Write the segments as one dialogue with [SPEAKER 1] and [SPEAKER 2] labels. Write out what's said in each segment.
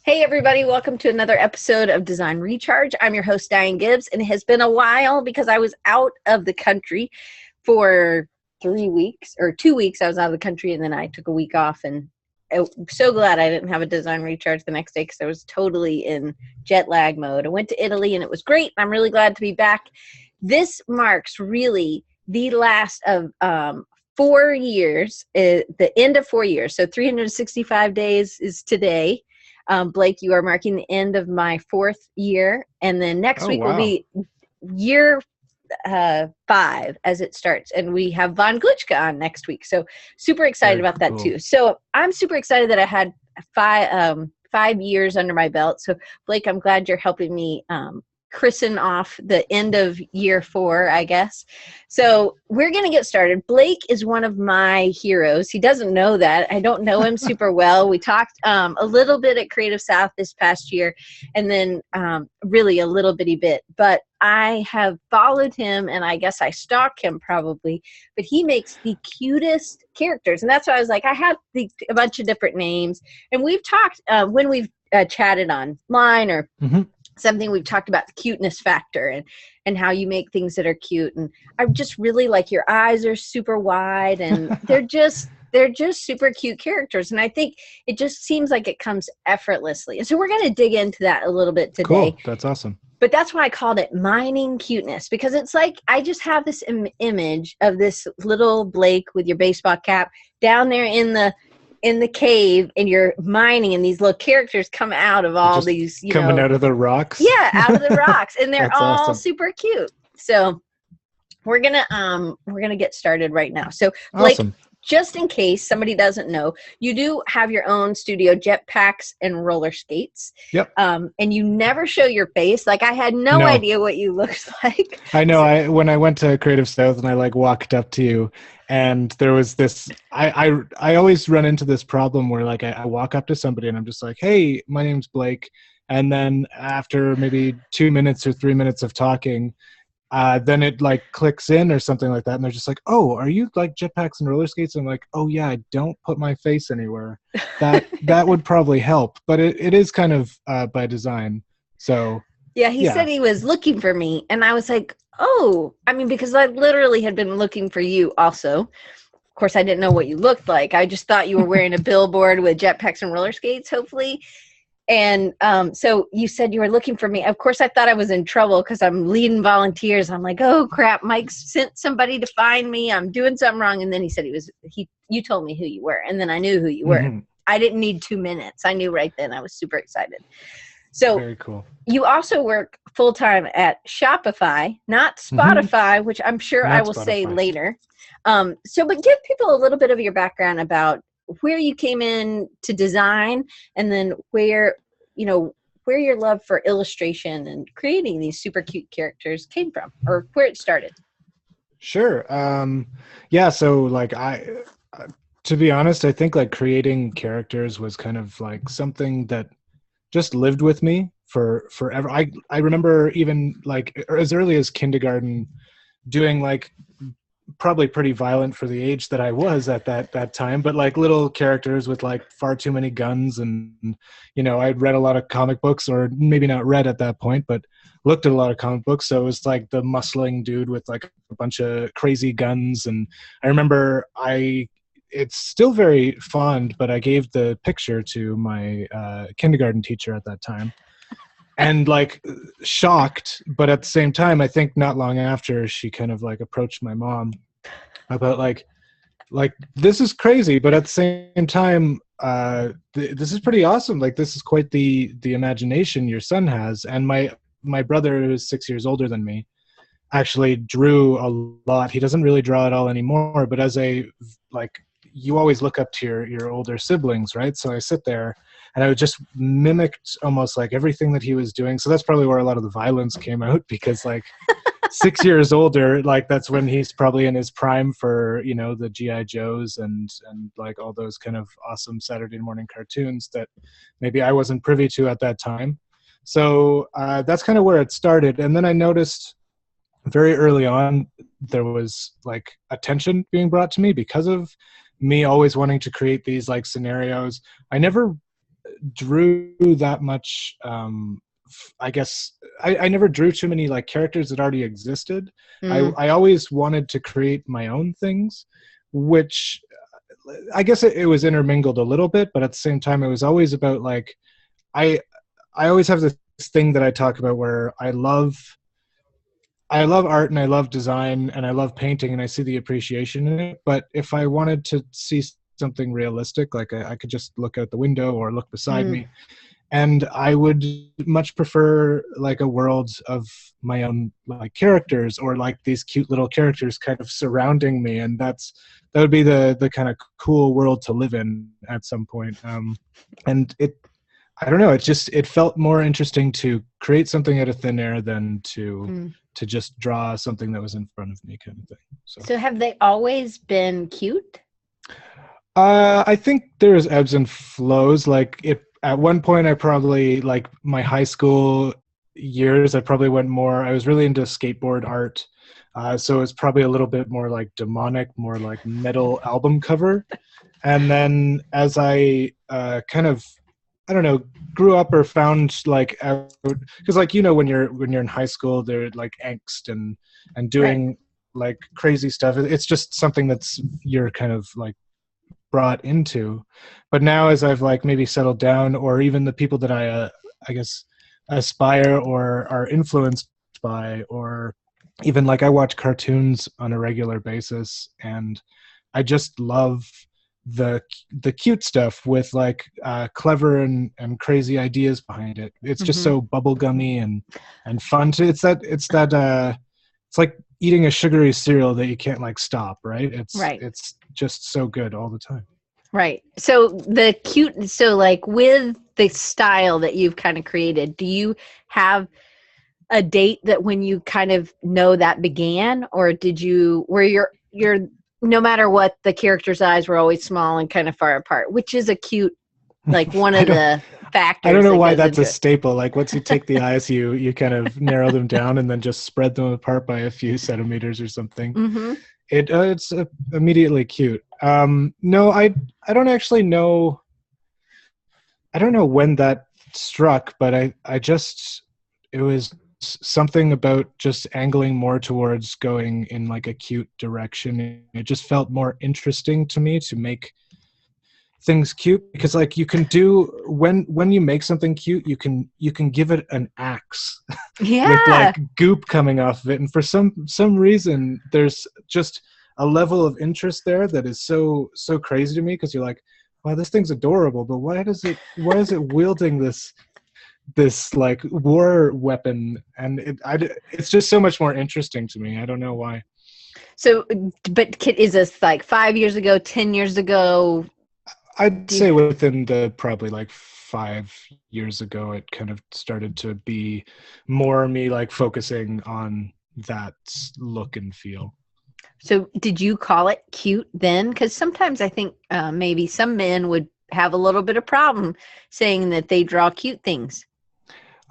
[SPEAKER 1] Hey everybody, welcome to another episode of Design Recharge. I'm your host, Diane Gibbs, and it has been a while because I was out of the country for 3 weeks, or 2 weeks. I was out of the country, and then I took a week off, and I'm so glad I didn't have a Design Recharge the next day because I was totally in jet lag mode. I went to Italy, and it was great. I'm really glad to be back. This marks really the last of 4 years, the end of 4 years. So 365 days is today. Blake, you are marking the end of my 4th year, and then next week will be year 5 as it starts, and we have Von Glitchka on next week. So super excited about that too. So I'm super excited that I had 5 years under my belt. So Blake, I'm glad you're helping me christen off the end of year 4, I guess. So we're going to get started. Blake is one of my heroes. He doesn't know that. I don't know him super well. We talked a little bit at Creative South this past year, and then really a little bitty bit. But I have followed him, and I guess I stalk him probably. But he makes the cutest characters, and that's why I was like, I have a bunch of different names. And we've talked when we've chatted online or something, we've talked about the cuteness factor and how you make things that are cute. And I just really like your eyes are super wide, and they're just super cute characters. And I think it just seems like it comes effortlessly. And so we're going to dig into that a little bit today.
[SPEAKER 2] Cool. That's awesome.
[SPEAKER 1] But that's why I called it mining cuteness, because it's like I just have this image of this little Blake with your baseball cap down there in the cave, and you're mining, and these little characters come out of all these,
[SPEAKER 2] coming out of the rocks.
[SPEAKER 1] Yeah, out of the rocks, and they're all
[SPEAKER 2] awesome.
[SPEAKER 1] super cute. So we're gonna get started right now. So Blake,
[SPEAKER 2] Awesome.
[SPEAKER 1] Just in case somebody doesn't know, you do have your own studio, Jetpacks and Rollerskates.
[SPEAKER 2] Yep.
[SPEAKER 1] And you never show your face. Like, I had no idea what you looked like.
[SPEAKER 2] I know. When I went to Creative South and I walked up to you, and there was this, I always run into this problem where I walk up to somebody and I'm just like, hey, my name's Blake. And then after maybe 2 minutes or 3 minutes of talking, then it clicks in or something like that, and they're just like, oh, are you Jetpacks and Rollerskates? I'm like, oh yeah, I don't put my face anywhere. That would probably help, but it is kind of by design. So
[SPEAKER 1] yeah, he said he was looking for me, and I was like, oh, I mean, because I literally had been looking for you also. Of course, I didn't know what you looked like. I just thought you were wearing a billboard with Jetpacks and Rollerskates, hopefully. And so you said you were looking for me. Of course, I thought I was in trouble because I'm leading volunteers. I'm like, oh crap, Mike sent somebody to find me. I'm doing something wrong. And then he said you told me who you were, and then I knew who you were. I didn't need 2 minutes. I knew right then. I was super excited. So
[SPEAKER 2] very cool.
[SPEAKER 1] You also work full time at Shopify, not Spotify, which I'm sure I will say later. But give people a little bit of your background about where you came in to design, and then where your love for illustration and creating these super cute characters came from, or where it started.
[SPEAKER 2] Sure. Yeah. So to be honest, I think creating characters was kind of something that just lived with me for forever. I remember even as early as kindergarten doing probably pretty violent for the age that I was at that time, but little characters with far too many guns, and I'd read a lot of comic books, or maybe not read at that point, but looked at a lot of comic books. So it was the muscling dude with a bunch of crazy guns. And I remember it's still very fond, but I gave the picture to my kindergarten teacher at that time. And shocked, but at the same time, I think not long after, she kind of approached my mom about this is crazy, but at the same time, this is pretty awesome. This is quite the imagination your son has. And my brother, who is 6 years older than me, actually drew a lot. He doesn't really draw at all anymore, but as you always look up to your older siblings, right? So I sit there and I just mimicked almost everything that he was doing. So that's probably where a lot of the violence came out, because 6 years older, that's when he's probably in his prime for, the G.I. Joes and all those kind of awesome Saturday morning cartoons that maybe I wasn't privy to at that time. So that's kind of where it started. And then I noticed very early on, there was attention being brought to me because of me always wanting to create these scenarios. I never drew that much. I guess I never drew too many like characters that already existed.
[SPEAKER 1] Mm.
[SPEAKER 2] I always wanted to create my own things, which I guess it was intermingled a little bit, but at the same time, it was always about like I I always have this thing that I talk about where I love art and I love design and I love painting and I see the appreciation in it. But if I wanted to see something realistic, like I could just look out the window or look beside
[SPEAKER 1] Mm.
[SPEAKER 2] me, and I would much prefer like a world of my own like characters or like these cute little characters kind of surrounding me, and that would be the kind of cool world to live in at some point. And I don't know, it felt more interesting to create something out of thin air than
[SPEAKER 1] Mm.
[SPEAKER 2] to just draw something that was in front of me kind of thing.
[SPEAKER 1] So have they always been cute?
[SPEAKER 2] I think there's ebbs and flows. Like at one point, I probably like my high school years. I probably went more. I was really into skateboard art, so it's probably a little bit more like demonic, more like metal album cover. And then as I kind of, I don't know, grew up or found like out, because like when you're in high school, they're like angst and
[SPEAKER 1] Right.
[SPEAKER 2] doing like crazy stuff. It's just something that's you're kind of like brought into. But now as I've like maybe settled down, or even the people that I guess aspire or are influenced by, or even like I watch cartoons on a regular basis, and I just love the cute stuff with like clever and crazy ideas behind it. It's just
[SPEAKER 1] Mm-hmm.
[SPEAKER 2] so bubblegummy and fun to, it's like eating a sugary cereal that you can't like stop, right?
[SPEAKER 1] Right.
[SPEAKER 2] It's just so good all the time.
[SPEAKER 1] Right. So the cute, so like with the style that you've kind of created, do you have a date that when you kind of know that began, or did you, where you're, no matter what, the character's eyes were always small and kind of far apart, which is a cute, like one
[SPEAKER 2] I
[SPEAKER 1] of
[SPEAKER 2] don't
[SPEAKER 1] the
[SPEAKER 2] I don't
[SPEAKER 1] factors
[SPEAKER 2] know
[SPEAKER 1] that
[SPEAKER 2] why
[SPEAKER 1] goes
[SPEAKER 2] that's a
[SPEAKER 1] into it.
[SPEAKER 2] staple. Like once you take the eyes, you kind of narrow them down and then just spread them apart by a few centimeters or something.
[SPEAKER 1] Mm-hmm.
[SPEAKER 2] It's immediately cute. No, I don't actually know. I don't know when that struck, but I just it was something about just angling more towards going in like a cute direction. It just felt more interesting to me to make things cute, because like you can do when you make something cute, you can give it an axe with
[SPEAKER 1] Yeah.
[SPEAKER 2] like goop coming off of it, and for some reason there's just a level of interest there that is so crazy to me, because you're like, wow, this thing's adorable, but why is it wielding this like war weapon, and it's just so much more interesting to me. I don't know why.
[SPEAKER 1] So, but is this like 5 years ago, 10 years ago?
[SPEAKER 2] I'd
[SPEAKER 1] Do you,
[SPEAKER 2] say within the probably like 5 years ago, it kind of started to be more me like focusing on that look and feel.
[SPEAKER 1] so did you call it cute then? Because sometimes I think maybe some men would have a little bit of problem saying that they draw cute things.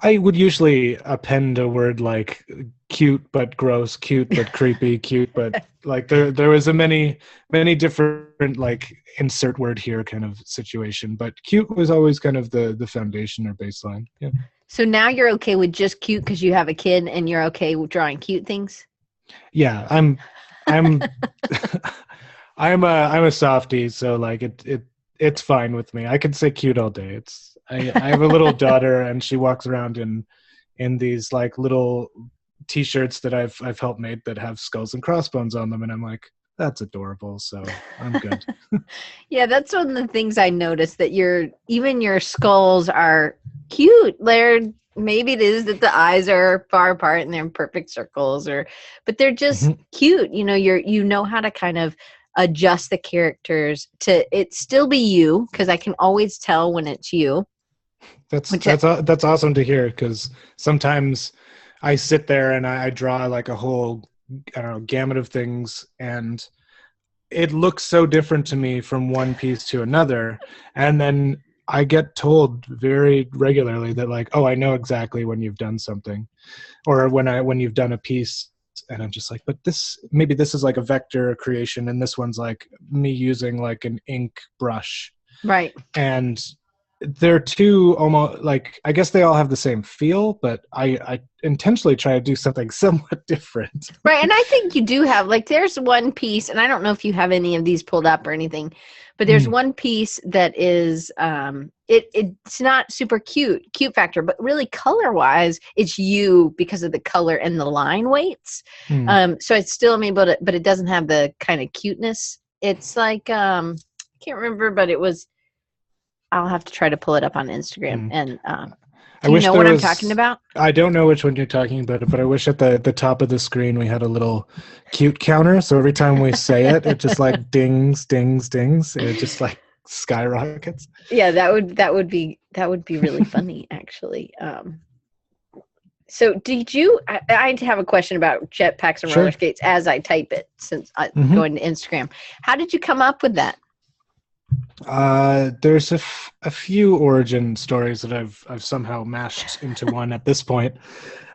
[SPEAKER 2] I would usually append a word like cute but gross, cute but creepy, cute but like there was a many different like insert word here kind of situation, but cute was always kind of the foundation or baseline. Yeah.
[SPEAKER 1] So now you're okay with just cute because you have a kid and you're okay with drawing cute things?
[SPEAKER 2] Yeah, I'm I'm a softie, so like it's fine with me. I can say cute all day. I have a little daughter, and she walks around in these like little t-shirts that I've helped made that have skulls and crossbones on them, and I'm like, that's adorable, so I'm good.
[SPEAKER 1] Yeah, that's one of the things I noticed, that even your skulls are cute. Maybe it is that the eyes are far apart and they're in perfect circles, but they're just
[SPEAKER 2] Mhm.
[SPEAKER 1] cute. You know how to kind of adjust the characters to it still be you, because I can always tell when it's you. Which
[SPEAKER 2] That's awesome to hear, because sometimes I sit there and I draw like a whole, I don't know, gamut of things, and it looks so different to me from one piece to another, and then I get told very regularly that like, oh, I know exactly when you've done something, or when you've done a piece, and I'm just like, but maybe this is like a vector creation, and this one's like me using like an ink brush,
[SPEAKER 1] right.
[SPEAKER 2] and they're two almost like, I guess they all have the same feel, but I intentionally try to do something somewhat different.
[SPEAKER 1] Right, and I think you do have, like, there's one piece, and I don't know if you have any of these pulled up or anything, but there's one piece that is it's not super cute factor, but really color wise, it's you because of the color and the line weights. So it's still I'm able to, but it doesn't have the kind of cuteness. It's like I can't remember, but it was. I'll have to try to pull it up on Instagram. And do you know what I'm talking about?
[SPEAKER 2] I don't know which one you're talking about, but I wish at the top of the screen we had a little cute counter. So every time we say it, it just like dings, dings, dings. It just like skyrockets.
[SPEAKER 1] Yeah, that would be really funny, actually. So did you? I have a question about jetpacks and roller skates as I type it, since I'm going to Instagram. How did you come up with that?
[SPEAKER 2] There's a few origin stories that I've somehow mashed into one at this point.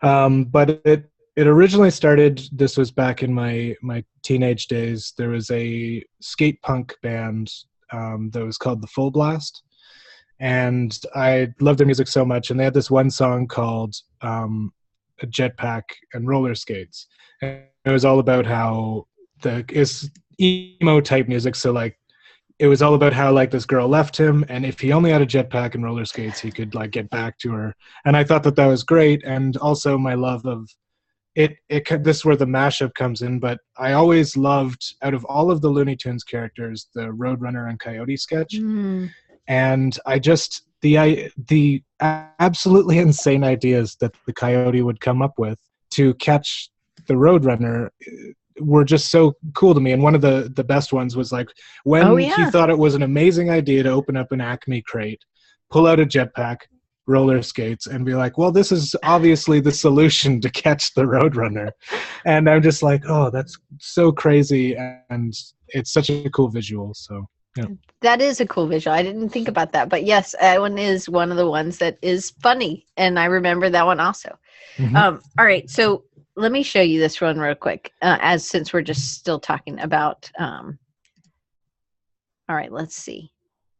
[SPEAKER 2] But it originally started, this was back in my teenage days. There was a skate punk band that was called the Full Blast, and I loved their music so much, and they had this one song called Jetpack and Rollerskates, and it was all about how it's emo type music, so like it was all about how like this girl left him, and if he only had a jetpack and roller skates, he could like get back to her. And I thought that was great, and also my love of it. This is where the mashup comes in, but I always loved, out of all of the Looney Tunes characters, the Roadrunner and Coyote sketch. And I just the absolutely insane ideas that the Coyote would come up with to catch the Roadrunner were just so cool to me. And one of the best ones was like when he thought it was an amazing idea to open up an Acme crate, pull out a jetpack, roller skates, and be like, well, this is obviously the solution to catch the Roadrunner. And I'm just like, oh, that's so crazy, and it's such a cool visual. So yeah.
[SPEAKER 1] That is a cool visual. I didn't think about that, but yes, that one is one of the ones that is funny, and I remember that one also. All right, so let me show you this one real quick, since we're just still talking about. All right, let's see.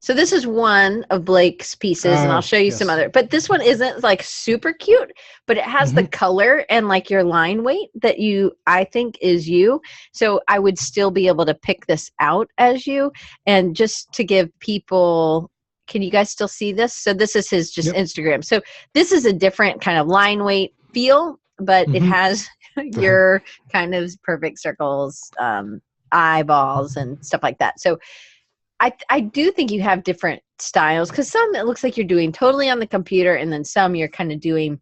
[SPEAKER 1] So this is one of Blake's pieces, and I'll show you some other. But this one isn't like super cute, but it has the color and like your line weight that I think is you. So I would still be able to pick this out as you. And just to give people, can you guys still see this? So this is his Instagram. So this is a different kind of line weight feel, but it has your kind of perfect circles, eyeballs, and stuff like that. So I do think you have different styles, because some it looks like you're doing totally on the computer, and then some you're kind of doing.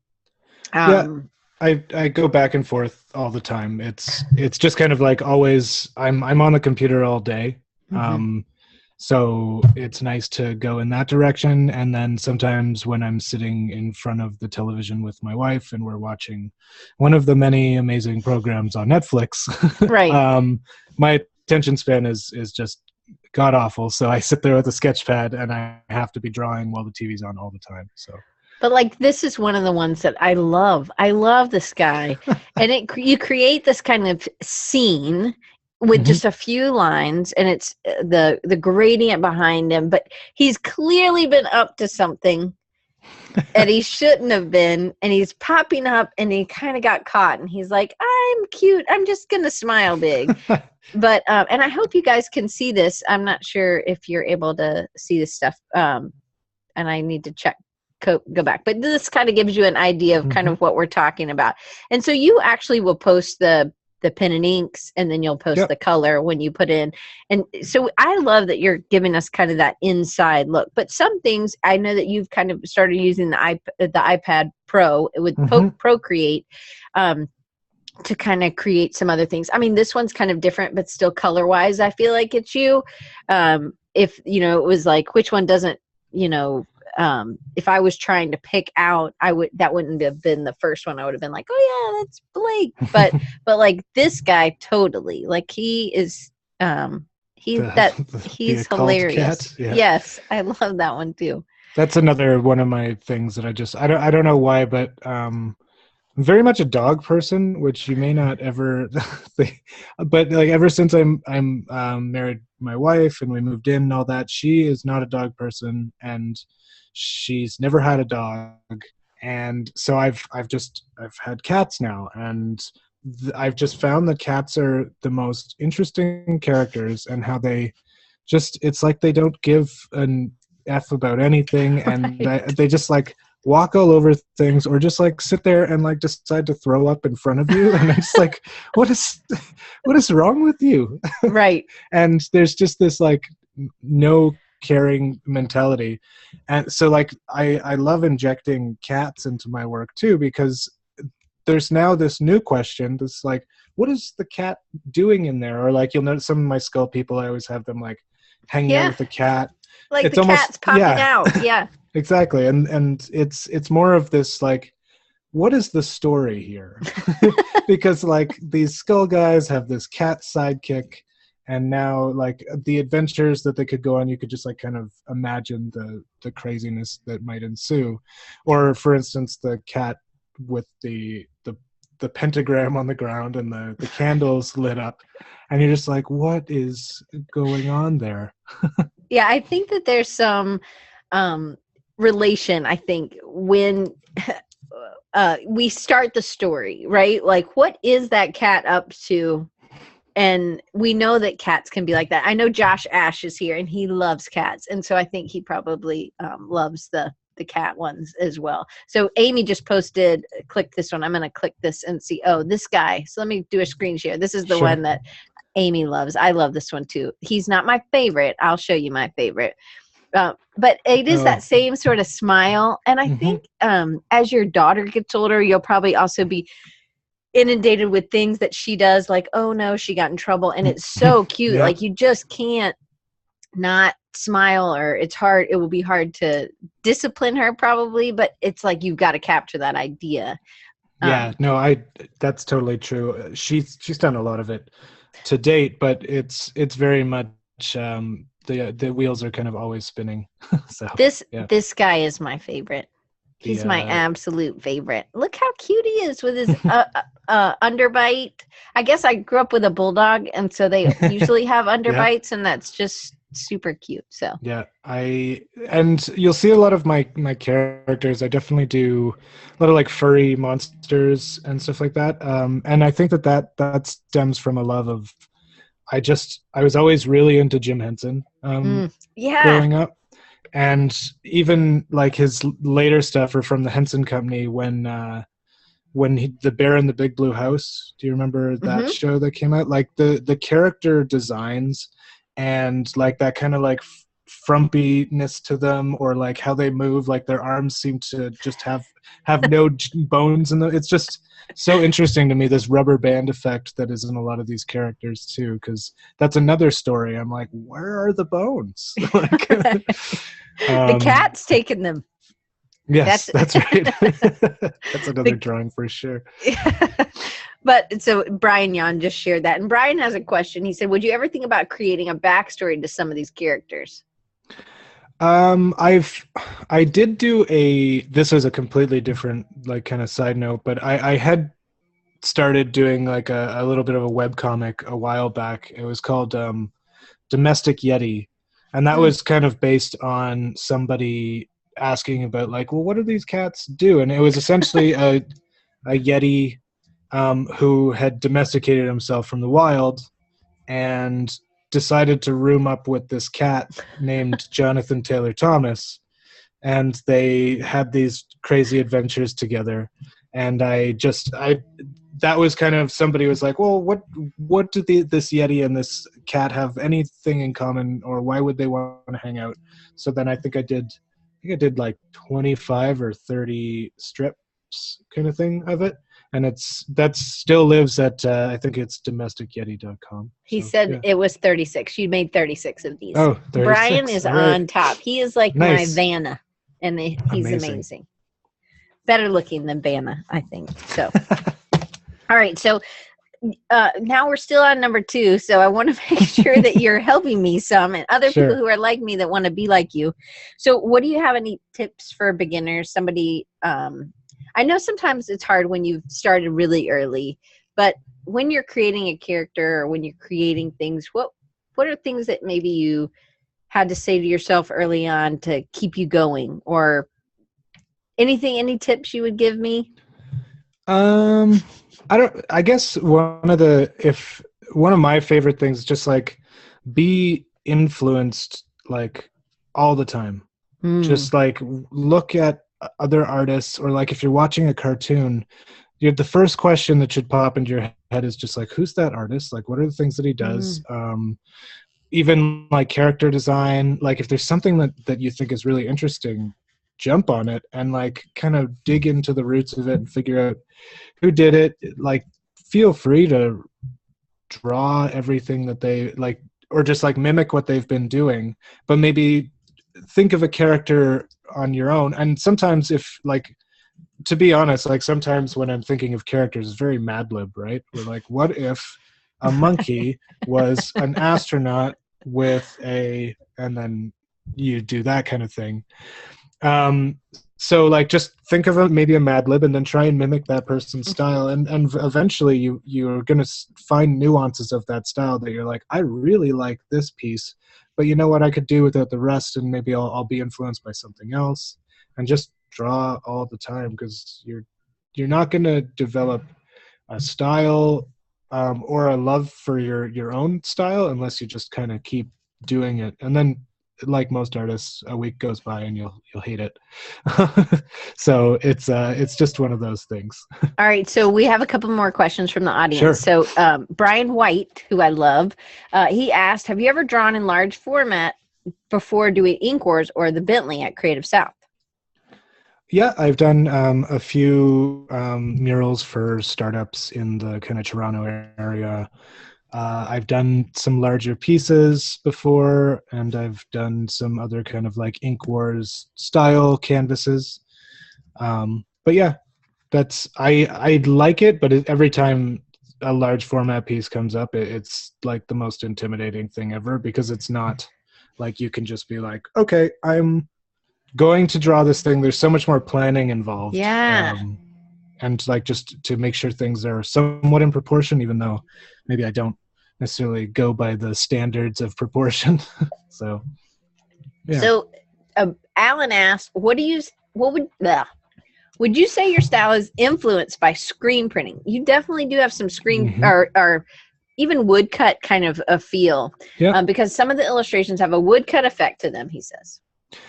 [SPEAKER 2] I go back and forth all the time. It's just kind of like always. I'm on the computer all day, so it's nice to go in that direction. And then sometimes when I'm sitting in front of the television with my wife and we're watching one of the many amazing programs on Netflix,
[SPEAKER 1] right?
[SPEAKER 2] My attention span is just god awful, so I sit there with a sketch pad and I have to be drawing while the TV's on all the time. So,
[SPEAKER 1] but like this is one of the ones that I love. I love this guy, and you create this kind of scene with just a few lines, and it's the gradient behind him, but he's clearly been up to something and he shouldn't have been, and he's popping up, and he kind of got caught, and he's like, I'm cute, I'm just gonna smile big. But and I hope you guys can see this. I'm not sure if you're able to see this stuff, and I need to go back, but this kind of gives you an idea of kind of what we're talking about. And so you actually will post the pen and inks, and then you'll post the color when you put in. And so I love that you're giving us kind of that inside look. But some things I know that you've kind of started using the iPad Pro with Procreate to kind of create some other things. I mean, this one's kind of different, but still color wise, I feel like it's you. If it was like, which one doesn't, if I was trying to pick out, that wouldn't have been the first one. I would have been like, oh yeah, that's Blake. But like this guy, totally, like he is, he's hilarious. Yeah. Yes, I love that one too.
[SPEAKER 2] That's another one of my things that I don't know why, but I'm very much a dog person, which you may not ever think, but like ever since I'm married my wife and we moved in and all that, she is not a dog person, and she's never had a dog, and so I've had cats now, and I've just found that cats are the most interesting characters, and how they just, it's like they don't give an F about anything, and
[SPEAKER 1] Right.
[SPEAKER 2] they just like walk all over things, or just like sit there and like decide to throw up in front of you, and it's like, what is wrong with you?
[SPEAKER 1] Right.
[SPEAKER 2] And there's just this like no caring mentality, and so like I love injecting cats into my work too, because there's now this new question that's like, what is the cat doing in there? Or like, you'll notice some of my skull people, I always have them like hanging out
[SPEAKER 1] Yeah.
[SPEAKER 2] with the cat.
[SPEAKER 1] Like
[SPEAKER 2] It's
[SPEAKER 1] the
[SPEAKER 2] almost,
[SPEAKER 1] cat's popping
[SPEAKER 2] yeah,
[SPEAKER 1] out. Yeah.
[SPEAKER 2] exactly. And it's more of this like, what is the story here? Because like these skull guys have this cat sidekick, and now like the adventures that they could go on, you could just like kind of imagine the craziness that might ensue. Or for instance, the cat with the pentagram on the ground and the candles lit up, and you're just like, what is going on there?
[SPEAKER 1] Yeah, I think that there's some relation, I think, when we start the story, right? Like, what is that cat up to? And we know that cats can be like that. I know Josh Ash is here, and he loves cats, and so I think he probably loves the cat ones as well. So Amy just posted, click this one. I'm going to click this and see, oh, this guy. So let me do a screen share. This is the
[SPEAKER 2] Sure.
[SPEAKER 1] one that Amy loves. I love this one too. He's not my favorite. I'll show you my favorite. But it is that same sort of smile. And I think as your daughter gets older, you'll probably also be inundated with things that she does, like, oh no, she got in trouble. And it's so cute.
[SPEAKER 2] Yep.
[SPEAKER 1] Like, you just can't not smile, or it's hard. It will be hard to discipline her probably, but it's like, you've got to capture that idea.
[SPEAKER 2] Yeah, no, that's totally true. She's done a lot of it to date, but it's very much the wheels are kind of always spinning. So
[SPEAKER 1] this guy is my favorite. He's my absolute favorite. Look how cute he is with his underbite. I guess I grew up with a bulldog, and so they usually have underbites, and that's just super cute. So
[SPEAKER 2] yeah, and you'll see a lot of my characters. I definitely do a lot of like furry monsters and stuff like that. And I think that stems from a love of, I was always really into Jim Henson growing up. And even like his later stuff are from the Henson Company, when the Bear in the Big Blue House. Do you remember that show that came out? Like the character designs and like that kind of like frumpiness to them, or like how they move, like their arms seem to just have no bones in them. It's just so interesting to me, this rubber band effect that is in a lot of these characters too, because that's another story. I'm like, where are the bones? Like,
[SPEAKER 1] the cat's taking them.
[SPEAKER 2] Yes, that's right. That's another drawing for sure.
[SPEAKER 1] But so Brian Yan just shared that, and Brian has a question. He said, would you ever think about creating a backstory to some of these characters?
[SPEAKER 2] I did do this was a completely different like kind of side note, but I had started doing like a little bit of a webcomic a while back. It was called Domestic Yeti, and that was kind of based on somebody asking about like, well, what do these cats do? And it was essentially a Yeti who had domesticated himself from the wild and decided to room up with this cat named Jonathan Taylor Thomas, and they had these crazy adventures together. And that was kind of, somebody was like, well, what do this Yeti and this cat have anything in common, or why would they want to hang out? So then I think I did like 25 or 30 strips kind of thing of it. And that still lives at, I think it's domesticyeti.com.
[SPEAKER 1] He said it was 36. You made 36 of these.
[SPEAKER 2] Oh, 36.
[SPEAKER 1] Brian is on top. He is like my Vanna, and he's amazing. Better looking than Vanna, I think. So, all right. So now we're still on number 2. So I want to make sure that you're helping me some, and other people who are like me that want to be like you. So what do you have, any tips for beginners? Somebody, I know sometimes it's hard when you've started really early, but when you're creating a character or when you're creating things, what are things that maybe you had to say to yourself early on to keep you going, or any tips you would give me?
[SPEAKER 2] I guess one of my favorite things is just like be influenced like all the time. Just like look at other artists, or like if you're watching a cartoon, the first question that should pop into your head is just like, who's that artist? Like, what are the things that he does? Even like character design, like if there's something that you think is really interesting, jump on it and like kind of dig into the roots of it and figure out who did it. Like, feel free to draw everything that they like, or just like mimic what they've been doing, but maybe think of a character on your own. And sometimes, if like, to be honest, like sometimes when I'm thinking of characters, it's very Mad Lib, right? We're like, what if a monkey was an astronaut with and then you do that kind of thing. So like, just think of maybe a Mad Lib and then try and mimic that person's style. And eventually you're going to find nuances of that style that you're like, I really like this piece, but you know what, I could do without the rest, and maybe I'll be influenced by something else. And just draw all the time, because you're not going to develop a style or a love for your own style unless you just kind of keep doing it. And then, like most artists, a week goes by and you'll hate it. So it's just one of those things.
[SPEAKER 1] All right, so we have a couple more questions from the audience.
[SPEAKER 2] Sure.
[SPEAKER 1] So Brian White, who I love, he asked, have you ever drawn in large format before doing ink wars or the Bentley at Creative South?
[SPEAKER 2] Yeah, I've done a few murals for startups in the kind of Toronto area. I've done some larger pieces before, and I've done some other kind of like ink wars style canvases. But yeah, I like it, but every time a large format piece comes up, it's like the most intimidating thing ever, because it's not like you can just be like, okay, I'm going to draw this thing. There's so much more planning involved.
[SPEAKER 1] Yeah.
[SPEAKER 2] And like, just to make sure things are somewhat in proportion, even though maybe I don't necessarily go by the standards of proportion. So, yeah.
[SPEAKER 1] So Alan asked, would you say your style is influenced by screen printing? You definitely do have some screen or even woodcut kind of a feel.
[SPEAKER 2] Yeah.
[SPEAKER 1] Because some of the illustrations have a woodcut effect to them, he says.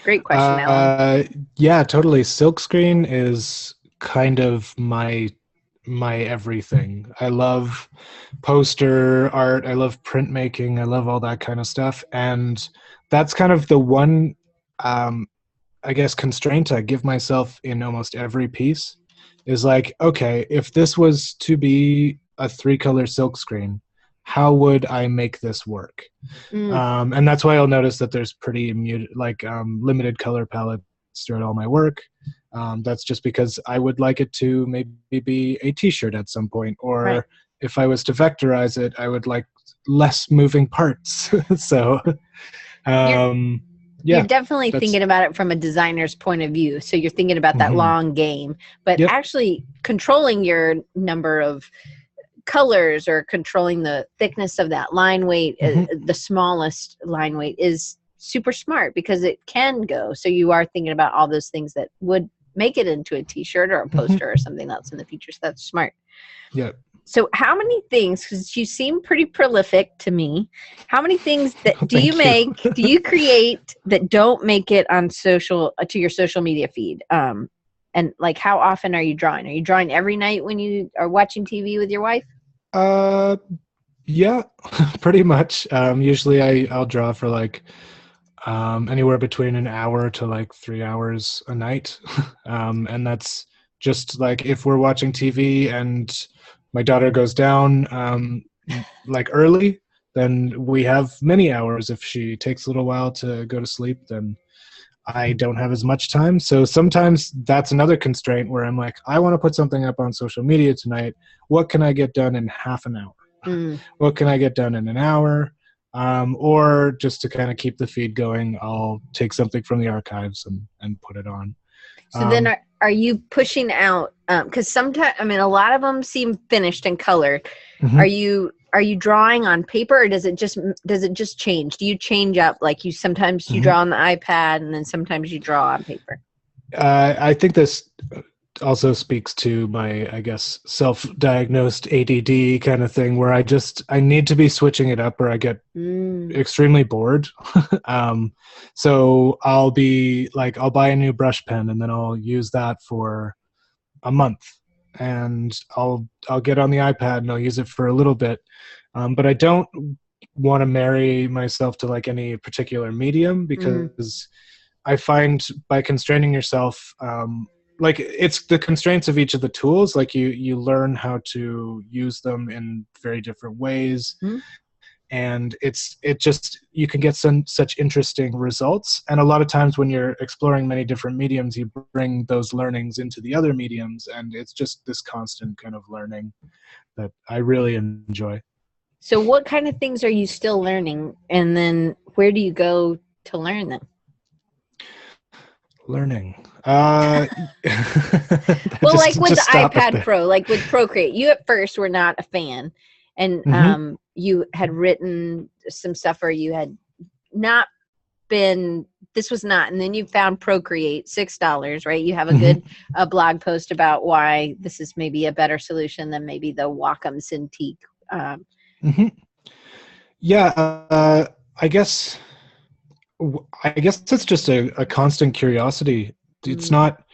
[SPEAKER 1] Great question, Alan.
[SPEAKER 2] Yeah, totally. Silkscreen is kind of my everything. I love poster art. I love printmaking. I love all that kind of stuff. And that's kind of the one, I guess, constraint I give myself in almost every piece is like, okay, if this was to be a 3-color silkscreen, how would I make this work? And that's why I'll notice that there's pretty limited color palettes throughout all my work. That's just because I would like it to maybe be a t-shirt at some point, or
[SPEAKER 1] right.
[SPEAKER 2] If I was to vectorize it, I would like less moving parts. So
[SPEAKER 1] you're definitely thinking about it from a designer's point of view. So you're thinking about that long game, but actually controlling your number of colors or controlling the thickness of that line weight, the smallest line weight, is super smart, because it can go. So you are thinking about all those things that would make it into a t-shirt or a poster or something else in the future. So that's smart.
[SPEAKER 2] Yeah.
[SPEAKER 1] So how many things, because you seem pretty prolific to me, how many things that do you create that don't make it on to your social media feed? And like, how often are you drawing? Are you drawing every night when you are watching TV with your wife?
[SPEAKER 2] Yeah, pretty much. Usually I'll draw for like anywhere between an hour to like 3 hours a night. And that's just like if we're watching TV and my daughter goes down like early, then we have many hours. If she takes a little while to go to sleep, then I don't have as much time. So sometimes that's another constraint where I'm like, I want to put something up on social media tonight. What can I get done in half an hour? What can I get done in an hour? Or just to kind of keep the feed going, I'll take something from the archives and put it on.
[SPEAKER 1] So then are you pushing out, because sometimes, I mean, a lot of them seem finished and colored. Are you are you drawing on paper, or does it just change? Do you change up? Like sometimes you draw on the iPad and then sometimes you draw on paper?
[SPEAKER 2] I think this also speaks to my, I guess, self-diagnosed ADD kind of thing, where I need to be switching it up or I get extremely bored. So I'll buy a new brush pen and then I'll use that for a month, and I'll get on the iPad and I'll use it for a little bit. But I don't want to marry myself to like any particular medium, because I find by constraining yourself, like it's the constraints of each of the tools. Like you learn how to use them in very different ways. And you can get such interesting results. And a lot of times when you're exploring many different mediums, you bring those learnings into the other mediums, and it's just this constant kind of learning that I really enjoy.
[SPEAKER 1] So what kind of things are you still learning? And then where do you go to learn them?
[SPEAKER 2] Learning.
[SPEAKER 1] Well, like with the iPad Pro, like with Procreate, you at first were not a fan, and you had written some stuff, or you had not been, this was not, and then you found Procreate, $6, right? You have a good blog post about why this is maybe a better solution than maybe the Wacom Cintiq.
[SPEAKER 2] Yeah, I guess it's just a constant curiosity. It's not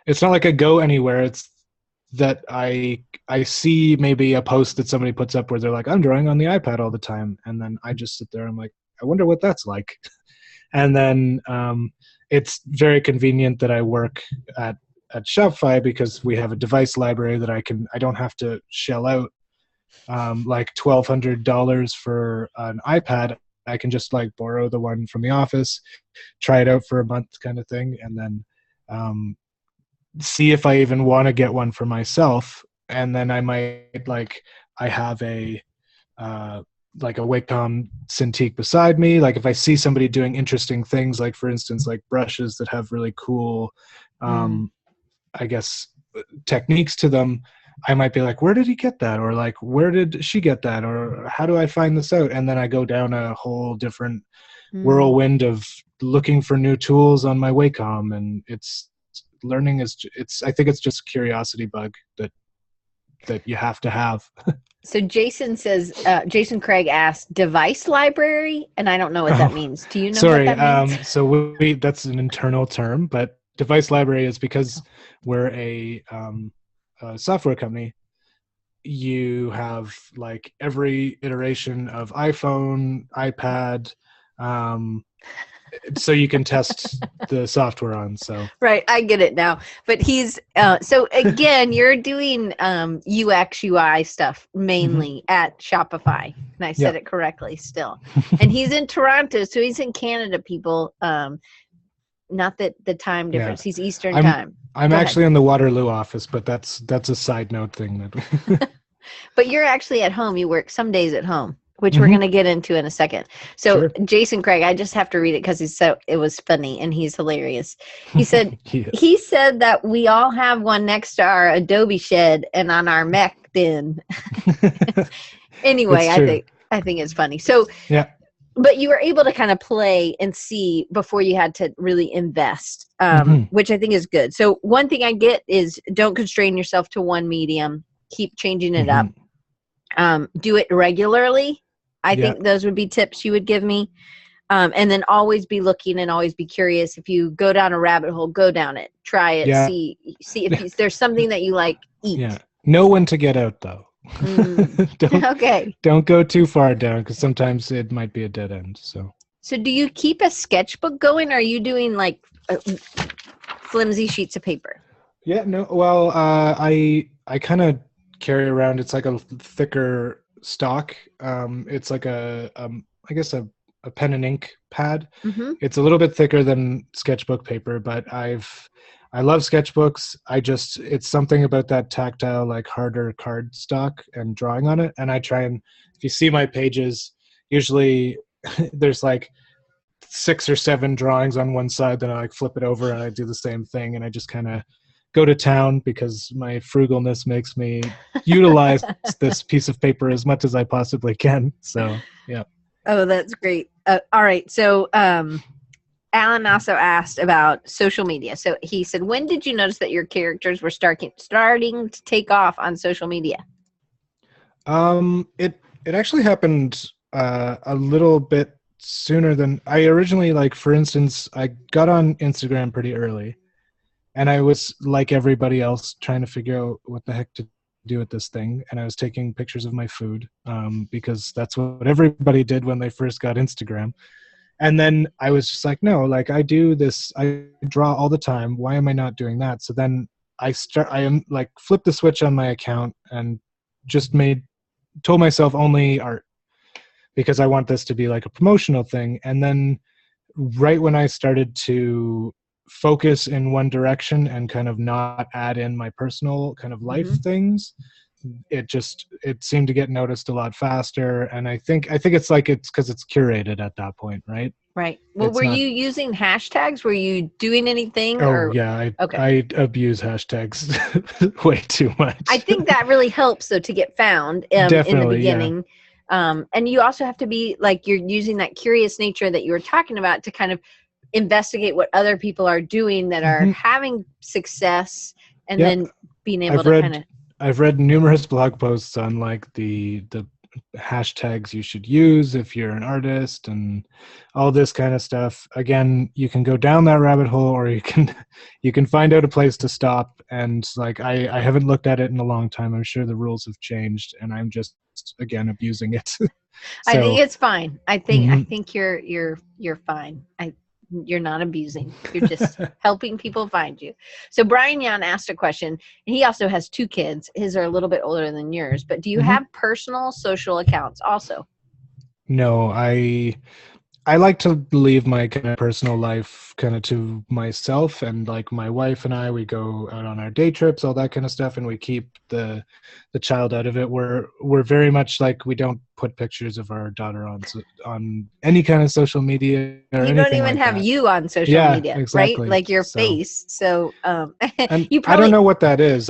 [SPEAKER 2] like I go anywhere. It's that I see maybe a post that somebody puts up where they're like, I'm drawing on the iPad all the time, and then I just sit there. I'm like, I wonder what that's like. And then it's very convenient that I work at Shopify, because we have a device library that I don't have to shell out like $1,200 for an iPad. I can just like borrow the one from the office, try it out for a month kind of thing, and then see if I even want to get one for myself. And then I might I have a Wacom Cintiq beside me. Like if I see somebody doing interesting things, like for instance, like brushes that have really cool, I guess, techniques to them, I might be like, where did he get that? Or like, where did she get that? Or how do I find this out? And then I go down a whole different whirlwind of looking for new tools on my Wacom. And learning I think it's just a curiosity bug that you have to have.
[SPEAKER 1] So Jason says, Jason Craig asked, device library? And I don't know what that means. Do you know what that means?
[SPEAKER 2] So that's an internal term, but device library is because we're a software company. You have like every iteration of iPhone, iPad, so you can test the software on. So
[SPEAKER 1] right, I get it now. But he's so again, you're doing UX UI stuff mainly at Shopify, and I said it correctly still. And he's in Toronto, so he's in Canada, people. Not that the time difference. He's Eastern time.
[SPEAKER 2] I'm actually in the Waterloo office, but that's a side note thing.
[SPEAKER 1] But you're actually at home. You work some days at home, which we're going to get into in a second. So Jason Craig, I just have to read it because it was funny and he's hilarious. He said, he said that we all have one next to our Adobe shed and on our Mac bin. Anyway, I think it's funny. So but you were able to kind of play and see before you had to really invest, which I think is good. So one thing I get is don't constrain yourself to one medium. Keep changing it up. Do it regularly. I think those would be tips you would give me. And then always be looking and always be curious. If you go down a rabbit hole, go down it. Try it. See if there's something that you like, eat.
[SPEAKER 2] Yeah. Know when to get out, though. Don't go too far down, because sometimes it might be a dead end. So
[SPEAKER 1] do you keep a sketchbook going, or are you doing like flimsy sheets of paper?
[SPEAKER 2] Well, I kind of carry around, it's like a thicker stock. It's like I guess a pen and ink pad. It's a little bit thicker than sketchbook paper, but I love sketchbooks. It's something about that tactile, like harder card stock and drawing on it. And I try and, if you see my pages, usually there's like 6 or 7 drawings on one side, then I like flip it over and I do the same thing. And I just kind of go to town because my frugalness makes me utilize this piece of paper as much as I possibly can. So, yeah.
[SPEAKER 1] Oh, that's great. All right. So, Alan also asked about social media. So he said, when did you notice that your characters were starting to take off on social media?
[SPEAKER 2] It actually happened a little bit sooner than I originally, like, for instance, I got on Instagram pretty early, and I was like everybody else trying to figure out what the heck to do with this thing, and I was taking pictures of my food, because that's what everybody did when they first got Instagram. And then I was just like, no, like, I do this, I draw all the time, why am I not doing that? So then I am like, flipped the switch on my account and just told myself only art, because I want this to be like a promotional thing. And then right when I started to focus in one direction and kind of not add in my personal kind of life things, it seemed to get noticed a lot faster. And I think it's because it's curated at that point, right?
[SPEAKER 1] Right. Well, were you using hashtags? Were you doing anything?
[SPEAKER 2] Yeah, I abuse hashtags way too much.
[SPEAKER 1] I think that really helps, though, to get found in the beginning. Yeah. And you also have to be like, you're using that curious nature that you were talking about to kind of investigate what other people are doing that are having success, and then being able to kind of.
[SPEAKER 2] I've read numerous blog posts on like the hashtags you should use if you're an artist and all this kind of stuff. Again, you can go down that rabbit hole, or you can find out a place to stop. And like, I haven't looked at it in a long time. I'm sure the rules have changed, and I'm just, again, abusing it. So,
[SPEAKER 1] I think it's fine. I think you're fine. You're not abusing. You're just helping people find you. So Brian Yan asked a question, and he also has 2 kids. His are a little bit older than yours, but do you have personal social accounts also?
[SPEAKER 2] No, I like to leave my kind of personal life kind of to myself, and like my wife and I, we go out on our day trips, all that kind of stuff, and we keep the child out of it. We're very much like, we don't put pictures of our daughter on any kind of social media or anything.
[SPEAKER 1] You don't even
[SPEAKER 2] like
[SPEAKER 1] have
[SPEAKER 2] that.
[SPEAKER 1] You on social media,
[SPEAKER 2] exactly.
[SPEAKER 1] Right? Like your face. So
[SPEAKER 2] and I don't know what that is.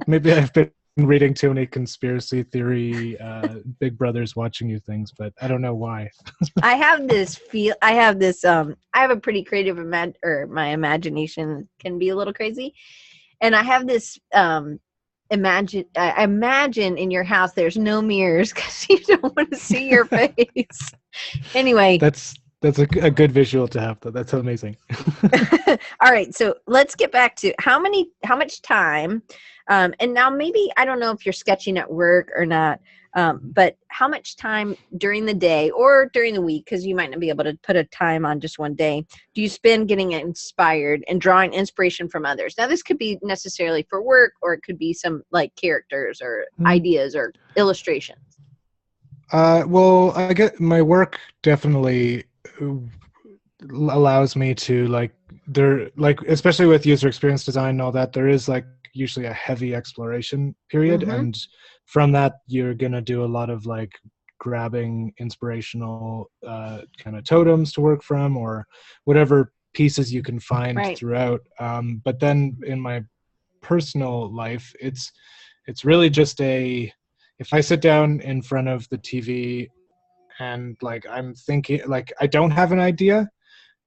[SPEAKER 2] Maybe I've been reading too many conspiracy theory, Big Brother's watching you things, but I don't know why.
[SPEAKER 1] I have a pretty creative my imagination can be a little crazy. And I have this, I imagine in your house, there's no mirrors because you don't want to see your face. Anyway.
[SPEAKER 2] That's a good visual to have, though. That's amazing.
[SPEAKER 1] All right. So let's get back to how much time, and now maybe, I don't know if you're sketching at work or not, but how much time during the day or during the week, because you might not be able to put a time on just one day, do you spend getting inspired and drawing inspiration from others? Now, this could be necessarily for work, or it could be some like characters or ideas or illustrations.
[SPEAKER 2] Well, I get my work definitely allows me to especially with user experience design and all that, there is like usually a heavy exploration period, and from that you're gonna do a lot of like grabbing inspirational kind of totems to work from, or whatever pieces you can find throughout. But then in my personal life, it's really just if I sit down in front of the TV and like I'm thinking, like I don't have an idea,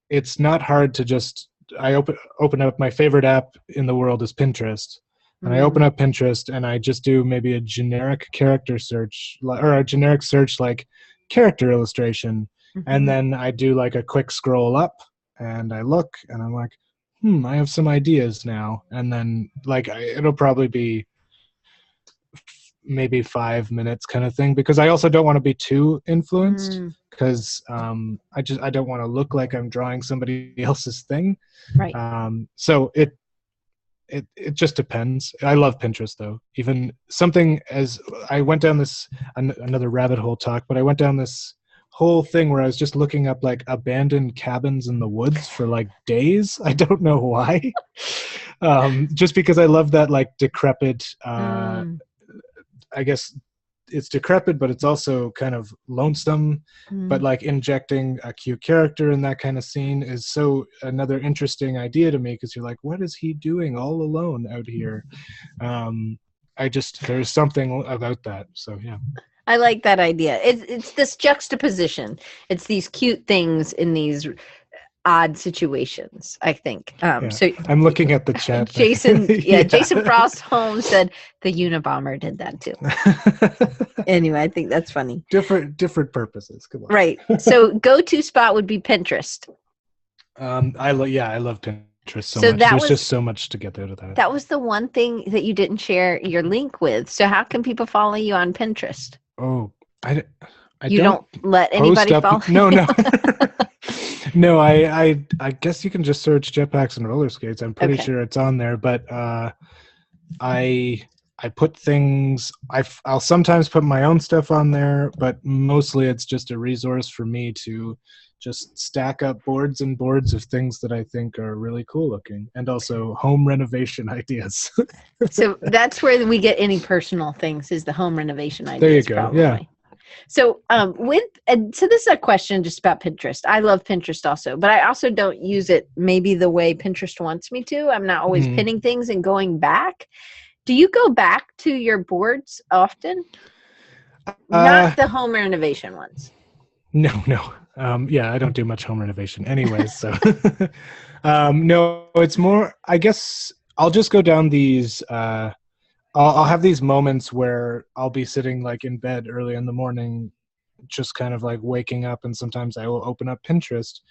[SPEAKER 2] it's not hard to just, I open up, my favorite app in the world is Pinterest. And I open up Pinterest and I just do maybe a generic character search, or a generic search like character illustration. And then I do like a quick scroll up and I look and I'm like, I have some ideas now. And then like it'll probably be maybe 5 minutes kind of thing, because I also don't want to be too influenced, because I don't want to look like I'm drawing somebody else's thing.
[SPEAKER 1] Right.
[SPEAKER 2] So it just depends. I love Pinterest though. Even something as I went down this another rabbit hole talk, but I went down this whole thing where I was just looking up like abandoned cabins in the woods for like days. I don't know why. Just because I love that like decrepit, I guess it's decrepit, but it's also kind of lonesome. But like injecting a cute character in that kind of scene is so another interesting idea to me, because you're like, what is he doing all alone out here? There's something about that. So yeah.
[SPEAKER 1] I like that idea. It's this juxtaposition. It's these cute things in these odd situations, I think. So
[SPEAKER 2] I'm looking at the chat.
[SPEAKER 1] Jason Frost Holmes said the Unabomber did that too. Anyway, I think that's funny.
[SPEAKER 2] Different purposes. Come on.
[SPEAKER 1] Right. So go-to spot would be Pinterest.
[SPEAKER 2] I love Pinterest so much. There's just so much to get out of that.
[SPEAKER 1] That was the one thing that you didn't share your link with. So how can people follow you on Pinterest?
[SPEAKER 2] Oh, I
[SPEAKER 1] don't let anybody follow?
[SPEAKER 2] No. No, I guess you can just search Jetpacks and Rollerskates. I'm pretty sure it's on there, but I put things. I'll sometimes put my own stuff on there, but mostly it's just a resource for me to just stack up boards and boards of things that I think are really cool looking, and also home renovation ideas.
[SPEAKER 1] So that's where we get any personal things, is the home renovation ideas.
[SPEAKER 2] There you go.
[SPEAKER 1] Probably.
[SPEAKER 2] Yeah.
[SPEAKER 1] So so this is a question just about Pinterest. I love Pinterest also, but I also don't use it maybe the way Pinterest wants me to. I'm not always pinning things and going back. Do you go back to your boards often? Not the home renovation ones.
[SPEAKER 2] No. I don't do much home renovation anyways. So no, it's more, I guess I'll just go down these, I'll have these moments where I'll be sitting like in bed early in the morning, just kind of like waking up, and sometimes I will open up Pinterest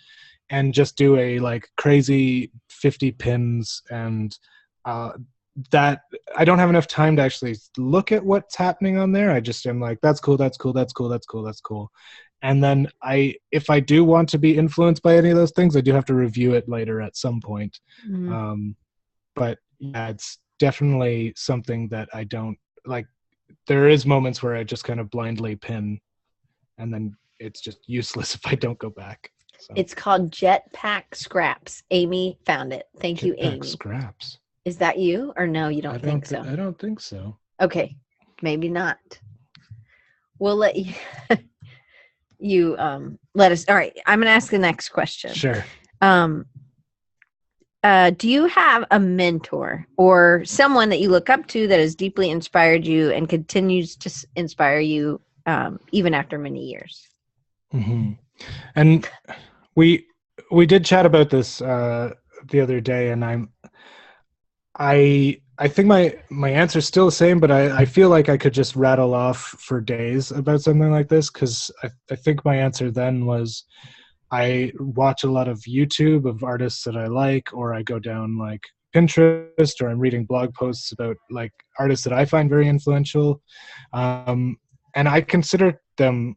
[SPEAKER 2] and just do a like crazy 50 pins, and that I don't have enough time to actually look at what's happening on there. I just am like, that's cool. And then if I do want to be influenced by any of those things, I do have to review it later at some point. But yeah, it's definitely something that I don't like. There is moments where I just kind of blindly pin, and then it's just useless if I don't go back. So.
[SPEAKER 1] It's called Jetpack Scraps. Amy found it. Thank you, Amy.
[SPEAKER 2] Scraps.
[SPEAKER 1] Is that you, or no? You don't think so?
[SPEAKER 2] I don't think so.
[SPEAKER 1] Okay, maybe not. We'll let you. You let us. All right, I'm gonna ask the next question.
[SPEAKER 2] Sure.
[SPEAKER 1] Do you have a mentor or someone that you look up to that has deeply inspired you and continues to inspire you even after many years?
[SPEAKER 2] Mm-hmm. And we did chat about this the other day, and I think my answer is still the same, but I feel like I could just rattle off for days about something like this, because I think my answer then was, I watch a lot of YouTube of artists that I like, or I go down like Pinterest, or I'm reading blog posts about like artists that I find very influential. And I consider them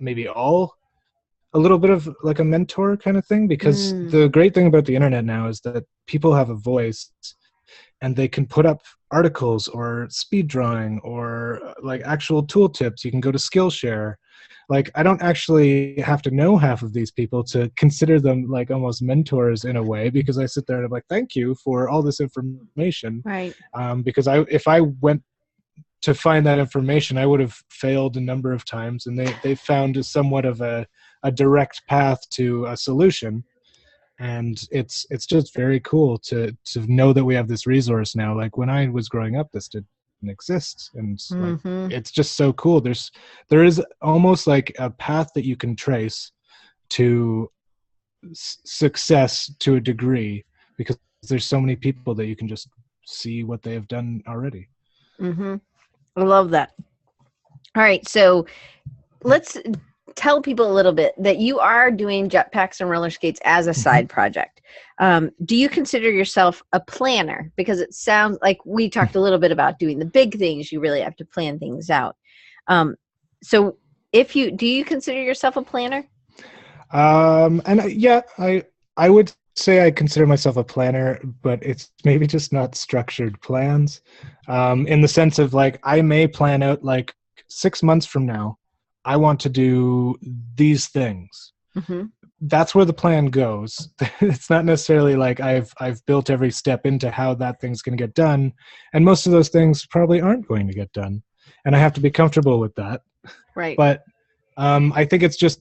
[SPEAKER 2] maybe all a little bit of like a mentor kind of thing, because the great thing about the internet now is that people have a voice, and they can put up articles or speed drawing or like actual tool tips. You can go to Skillshare. Like, I don't actually have to know half of these people to consider them like almost mentors in a way, because I sit there and I'm like, thank you for all this information.
[SPEAKER 1] Right.
[SPEAKER 2] Because if I went to find that information, I would have failed a number of times, and they found somewhat of a direct path to a solution. And it's just very cool to know that we have this resource now. Like, when I was growing up, this didn't exist, and like, it's just so cool. There is almost like a path that you can trace to success to a degree, because there's so many people that you can just see what they have done already.
[SPEAKER 1] I love that. All right, so let's tell people a little bit that you are doing Jetpacks and Rollerskates as a side project. Do you consider yourself a planner? Because it sounds like we talked a little bit about doing the big things. You really have to plan things out. So do you consider yourself a planner?
[SPEAKER 2] I would say I consider myself a planner, but it's maybe just not structured plans. In the sense of like, I may plan out like 6 months from now, I want to do these things. That's where the plan goes. It's not necessarily like I've built every step into how that thing's going to get done. And most of those things probably aren't going to get done. and I have to be comfortable with that.
[SPEAKER 1] Right.
[SPEAKER 2] But I think it's just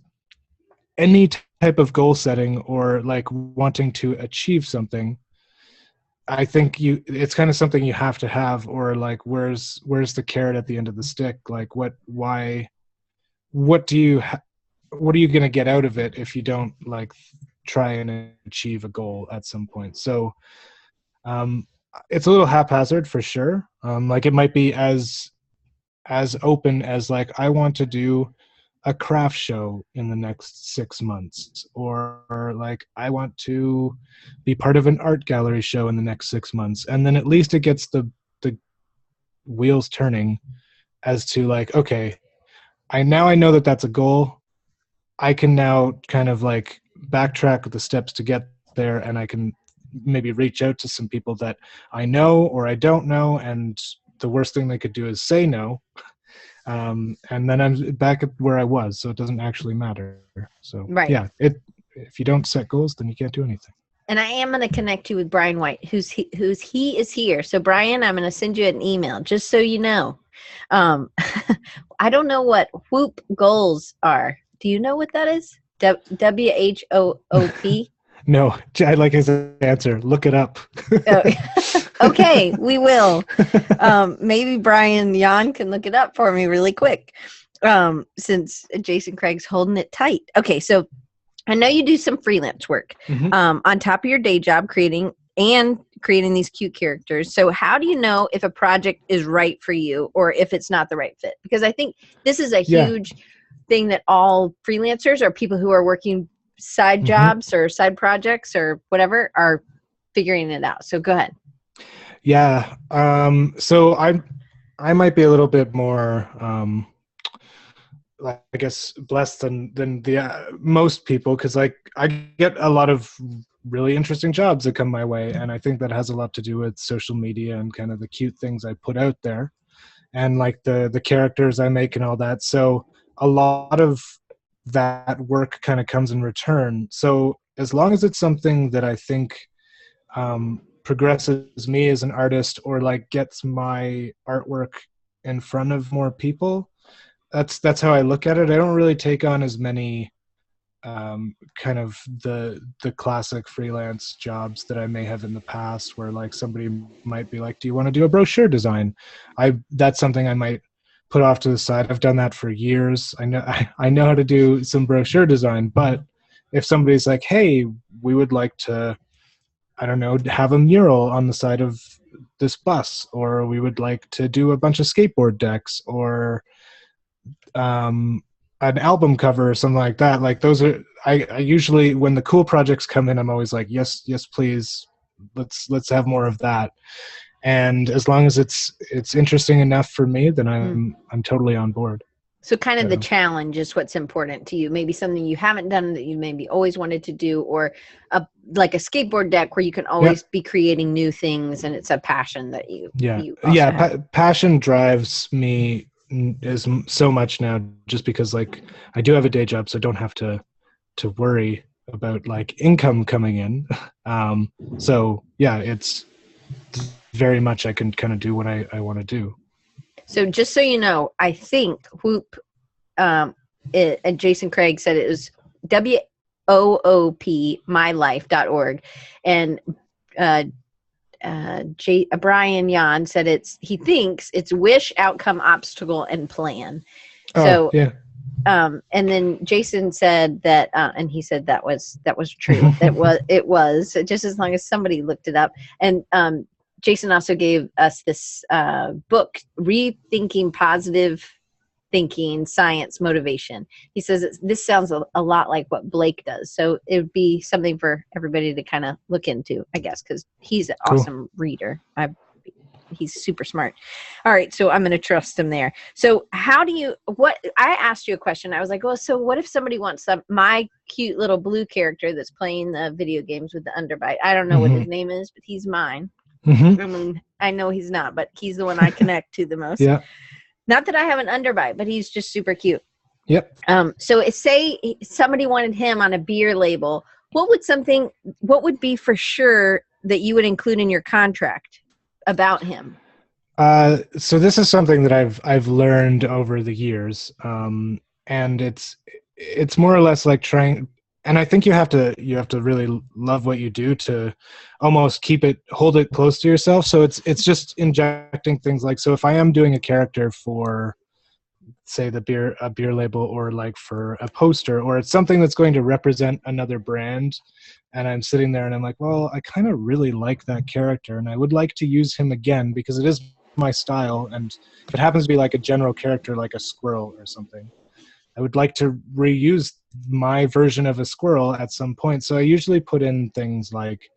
[SPEAKER 2] any type of goal setting or like wanting to achieve something. I think it's kind of something you have to have, or like where's the carrot at the end of the stick? Like what are you going to get out of it if you don't like try and achieve a goal at some point? So it's a little haphazard for sure. Like it might be as open as like, I want to do a craft show in the next 6 months, or like I want to be part of an art gallery show in the next 6 months. And then at least it gets the wheels turning as to like, okay, I know that that's a goal. I can now kind of like backtrack the steps to get there, and I can maybe reach out to some people that I know or I don't know, and the worst thing they could do is say no. And then I'm back at where I was, so it doesn't actually matter. So
[SPEAKER 1] right.
[SPEAKER 2] Yeah, if you don't set goals, then you can't do anything.
[SPEAKER 1] And I am going to connect you with Brian White, who's he is here. So Brian, I'm going to send you an email just so you know. I don't know what Whoop goals are. Do you know what that is? WHOOP?
[SPEAKER 2] No, I like his answer. Look it up.
[SPEAKER 1] Oh, okay, we will. Maybe Brian Jan can look it up for me really quick, since Jason Craig's holding it tight. Okay, so I know you do some freelance work on top of your day job, creating these cute characters. So how do you know if a project is right for you or if it's not the right fit? Because I think this is a huge thing that all freelancers or people who are working side jobs or side projects or whatever are figuring it out. So go ahead.
[SPEAKER 2] Yeah. So I might be a little bit more, I guess, blessed than the most people, because like I get a lot of really interesting jobs that come my way, and I think that has a lot to do with social media and kind of the cute things I put out there, and like the characters I make and all that. So a lot of that work kind of comes in return. So as long as it's something that I think progresses me as an artist, or like gets my artwork in front of more people, that's how I look at it. I don't really take on as many kind of the classic freelance jobs that I may have in the past, where like somebody might be like, do you want to do a brochure design? That's something I might put off to the side. I've done that for years. I know how to do some brochure design, but if somebody's like, hey, we would like to, I don't know, have a mural on the side of this bus, or we would like to do a bunch of skateboard decks, or an album cover or something like that. Like those are, I usually, when the cool projects come in, I'm always like, yes, please, let's have more of that. And as long as it's interesting enough for me, then I'm totally on board.
[SPEAKER 1] So kind of the challenge is what's important to you. Maybe something you haven't done that you maybe always wanted to do, or like a skateboard deck where you can always be creating new things, and it's a passion that you have.
[SPEAKER 2] Passion drives me is so much now, just because like I do have a day job, so I don't have to worry about like income coming in. So yeah, it's very much I can kind of do what I want to do.
[SPEAKER 1] So just so you know, I think Whoop, and Jason Craig said it was WOOP, mylife.org. And Brian Jan said he thinks it's wish, outcome, obstacle, and plan. So, and then Jason said that, and he said that was true. It was just as long as somebody looked it up. And Jason also gave us this book, Rethinking Positive Thinking, Science, Motivation. He says this sounds a lot like what Blake does. So it would be something for everybody to kind of look into, I guess, because he's an awesome reader. He's super smart. All right, so I'm going to trust him there. So I asked you a question. I was like, well, so what if somebody wants my cute little blue character that's playing the video games with the underbite? I don't know what his name is, but he's mine. I mean, I know he's not, but he's the one I connect to the most.
[SPEAKER 2] Yeah.
[SPEAKER 1] Not that I have an underbite, but he's just super cute.
[SPEAKER 2] Yep.
[SPEAKER 1] So say somebody wanted him on a beer label, what would be for sure that you would include in your contract about him?
[SPEAKER 2] So this is something that I've learned over the years, and it's more or less like trying. And I think you have to really love what you do to almost hold it close to yourself. So it's just injecting things like, so if I am doing a character for, say, a beer label, or like for a poster, or it's something that's going to represent another brand, and I'm sitting there and I'm like, well, I kind of really like that character and I would like to use him again because it is my style. And if it happens to be like a general character like a squirrel or something, I would like to reuse my version of a squirrel at some point. So I usually put in things like,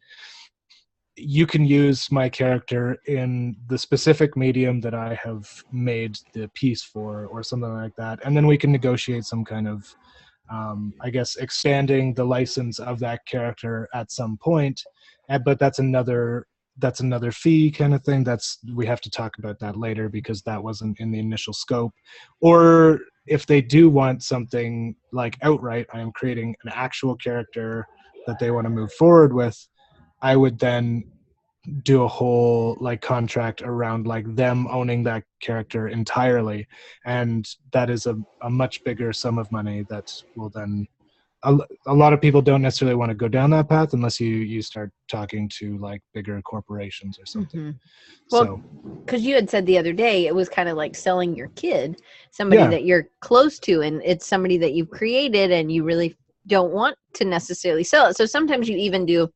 [SPEAKER 2] you can use my character in the specific medium that I have made the piece for, or something like that. And then we can negotiate some kind of, I guess, expanding the license of that character at some point. But that's another fee kind of thing. We have to talk about that later because that wasn't in the initial scope. Or if they do want something like outright, I am creating an actual character that they want to move forward with, I would then do a whole like contract around like them owning that character entirely, and that is a much bigger sum of money that will then, a lot of people don't necessarily want to go down that path unless you start talking to like bigger corporations or something.
[SPEAKER 1] Mm-hmm. Well,
[SPEAKER 2] So
[SPEAKER 1] because you had said the other day, it was kind of like selling your kid, somebody
[SPEAKER 2] yeah.
[SPEAKER 1] that you're close to, and it's somebody that you've created and you really don't want to necessarily sell it. So sometimes you even do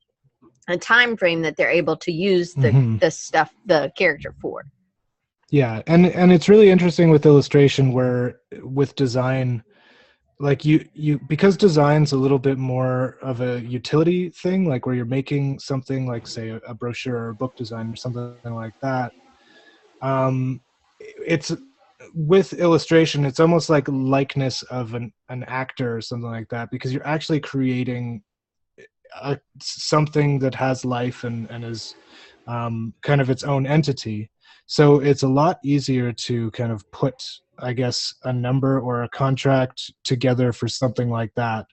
[SPEAKER 1] a time frame that they're able to use
[SPEAKER 2] Hmm.
[SPEAKER 1] the stuff, the character for.
[SPEAKER 2] Yeah, and it's really interesting with illustration, where with design, like you because design's a little bit more of a utility thing, like where you're making something like, say, a brochure or a book design or something like that. It's with illustration, it's almost like likeness of an actor or something like that, because you're actually creating something that has life and is kind of its own entity. So it's a lot easier to kind of put, I guess, a number or a contract together for something like that,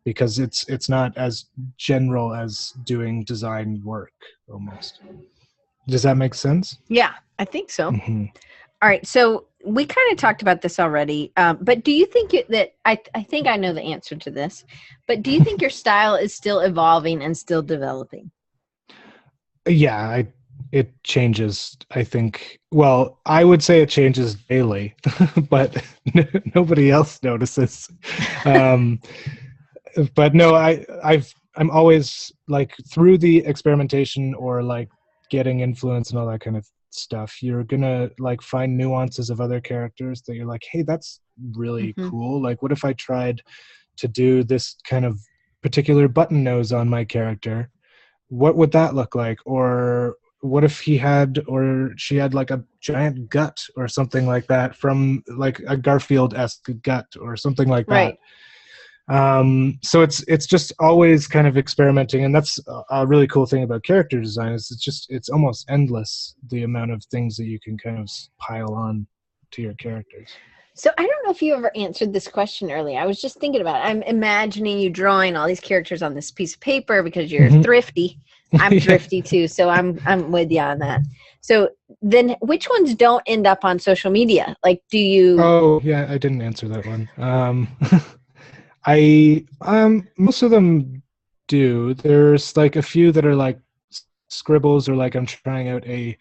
[SPEAKER 2] because it's not as general as doing design work almost. Does that make sense?
[SPEAKER 1] Yeah, I think so.
[SPEAKER 2] Hmm.
[SPEAKER 1] All right. So we kind of talked about this already, but do you think that I think I know the answer to this, but do you think your style is still evolving and still developing?
[SPEAKER 2] Yeah, it changes, I think. Well, I would say it changes daily, but nobody else notices. Um, but no, I'm always like, through the experimentation or like getting influence and all that kind of stuff, you're gonna like find nuances of other characters that you're like, hey, that's really
[SPEAKER 1] Mm-hmm.
[SPEAKER 2] cool. Like, what if I tried to do this kind of particular button nose on my character? What would that look like? Or what if he had, or she had like a giant gut or something like that, from like a Garfield-esque gut or something like that.
[SPEAKER 1] Right.
[SPEAKER 2] So it's just always kind of experimenting, and that's a really cool thing about character design, is it's almost endless, the amount of things that you can kind of pile on to your characters.
[SPEAKER 1] So I don't know if you ever answered this question earlier. I was just thinking about it. I'm imagining you drawing all these characters on this piece of paper because you're
[SPEAKER 2] Mhm.
[SPEAKER 1] thrifty. I'm
[SPEAKER 2] Yeah.
[SPEAKER 1] thrifty too, so I'm with you on that. So then which ones don't end up on social media? Like, do you?
[SPEAKER 2] Oh yeah, I didn't answer that one. I most of them do. There's like a few that are like scribbles, or like I'm trying out a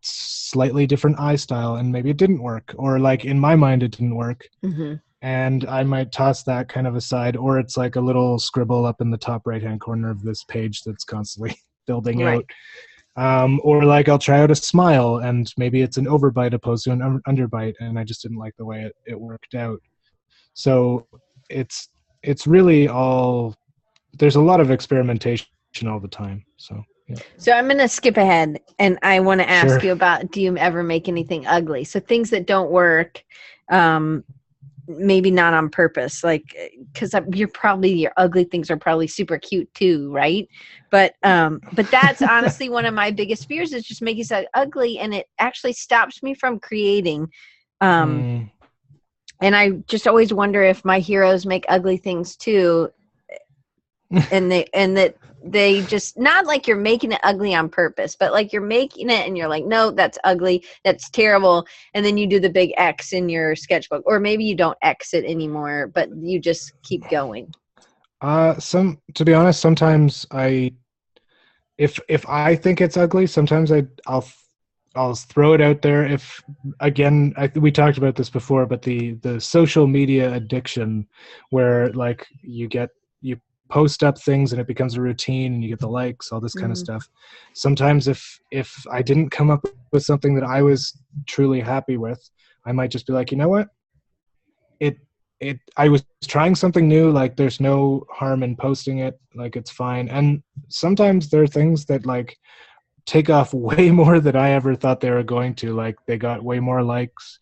[SPEAKER 2] slightly different eye style and maybe it didn't work, or like in my mind it didn't work,
[SPEAKER 1] Mhm.
[SPEAKER 2] and I might toss that kind of aside. Or it's like a little scribble up in the top right hand corner of this page that's constantly building
[SPEAKER 1] Right.
[SPEAKER 2] out. Or like I'll try out a smile and maybe it's an overbite opposed to an underbite, and I just didn't like the way it worked out. So it's it's really all, there's a lot of experimentation all the time. So yeah.
[SPEAKER 1] So I'm going to skip ahead and I want to ask
[SPEAKER 2] Sure.
[SPEAKER 1] you about, do you ever make anything ugly? So things that don't work, um, maybe not on purpose, like, because your ugly things are probably super cute too, right? But that's honestly one of my biggest fears, is just making something ugly, and it actually stops me from creating. Um,
[SPEAKER 2] Mm,
[SPEAKER 1] and I just always wonder if my heroes make ugly things too. and that they just, not like you're making it ugly on purpose, but like you're making it and you're like, no, that's ugly, that's terrible, and then you do the big X in your sketchbook, or maybe you don't X it anymore, but you just keep going.
[SPEAKER 2] To be honest, sometimes if I think it's ugly, sometimes I'll throw it out there. If again, we talked about this before, but the social media addiction, where like you post up things and it becomes a routine and you get the likes, all this kind of stuff. Sometimes if I didn't come up with something that I was truly happy with, I might just be like, you know what? I was trying something new, like there's no harm in posting it, like it's fine. And sometimes there are things that like take off way more than I ever thought they were going to. Like they got way more likes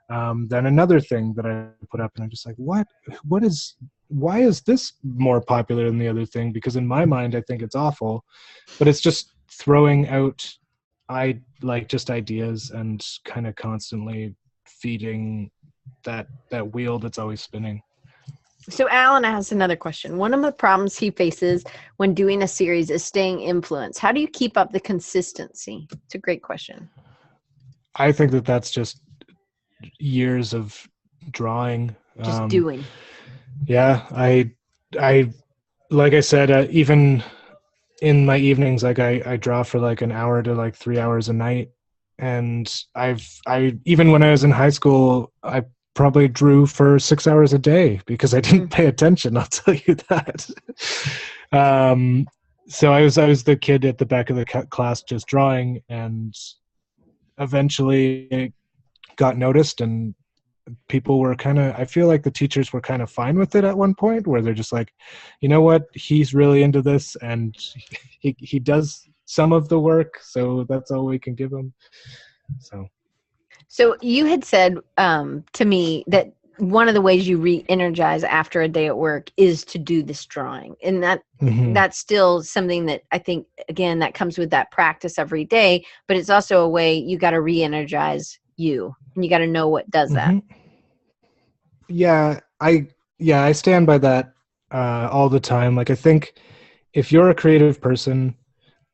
[SPEAKER 2] than another thing that I put up, and I'm just like, why is this more popular than the other thing? Because in my mind, I think it's awful, but it's just throwing out just ideas and kind of constantly feeding that wheel that's always spinning.
[SPEAKER 1] So Alan has another question. One of the problems he faces when doing a series is staying influenced. How do you keep up the consistency? It's a great question.
[SPEAKER 2] I think that's just years of drawing.
[SPEAKER 1] Just doing.
[SPEAKER 2] Yeah, I like I said, even in my evenings, like I draw for like an hour to like 3 hours a night. And I even when I was in high school, I probably drew for 6 hours a day because I didn't pay attention. I'll tell you that. So I was the kid at the back of the class just drawing, and eventually it got noticed, and people were I feel like the teachers were kind of fine with it at one point, where they're just like, you know what, he's really into this and he does some of the work, so that's all we can give him.
[SPEAKER 1] So you had said to me that one of the ways you re-energize after a day at work is to do this drawing. And that's still something that I think, again, that comes with that practice every day, but it's also a way you got to re-energize you, and you got to know what does that.
[SPEAKER 2] Yeah, I stand by that all the time. Like I think if you're a creative person,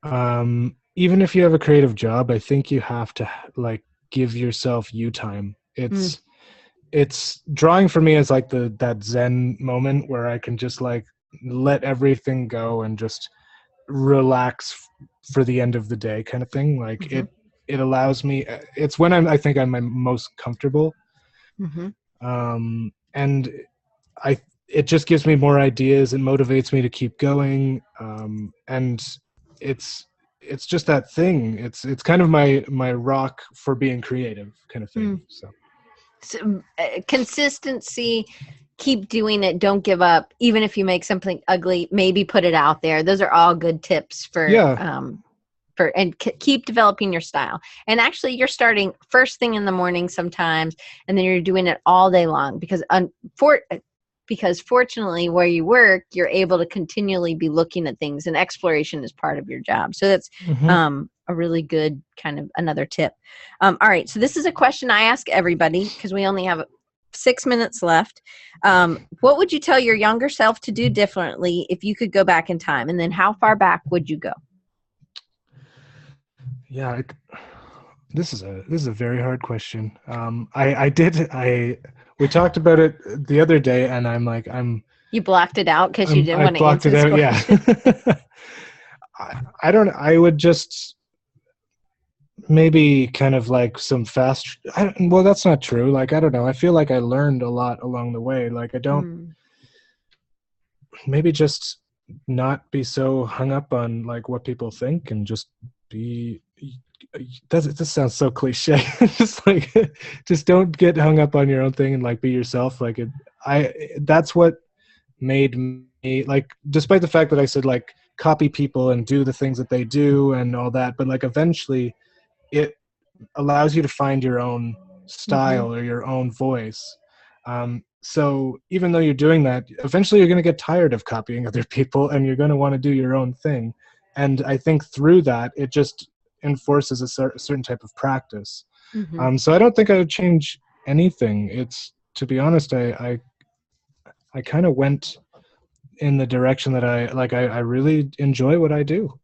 [SPEAKER 2] even if you have a creative job, I think you have to like give yourself you time. It's drawing for me is like that Zen moment where I can just like let everything go and just relax for the end of the day kind of thing. Like it allows me, it's when I think I'm my most comfortable. And it just gives me more ideas and motivates me to keep going. And it's just that thing. It's kind of my rock for being creative kind of thing.
[SPEAKER 1] So consistency, keep doing it, don't give up. Even if you make something ugly, maybe put it out there. Those are all good tips for keep developing your style. And actually you're starting first thing in the morning sometimes, and then you're doing it all day long because fortunately where you work, you're able to continually be looking at things, and exploration is part of your job. So that's a really good kind of another tip. All right. So this is a question I ask everybody because we only have 6 minutes left. What would you tell your younger self to do differently if you could go back in time? And then how far back would you go?
[SPEAKER 2] Yeah, this is a very hard question. We talked about it the other day, and
[SPEAKER 1] you blocked it out because you didn't want to answer this question.
[SPEAKER 2] Yeah. I would just maybe kind of like some fast. Well, that's not true. Like I don't know. I feel like I learned a lot along the way. Like I don't. Maybe just not be so hung up on like what people think, and just be. This sounds so cliche. just don't get hung up on your own thing and like be yourself. Like that's what made me, like, despite the fact that I said like copy people and do the things that they do and all that, but like eventually it allows you to find your own style or your own voice. So even though you're doing that, eventually you're going to get tired of copying other people and you're going to want to do your own thing. And I think through that, it just enforces a certain type of practice. So I don't think I would change anything. It's, to be honest, I kind of went in the direction that I really enjoy what I do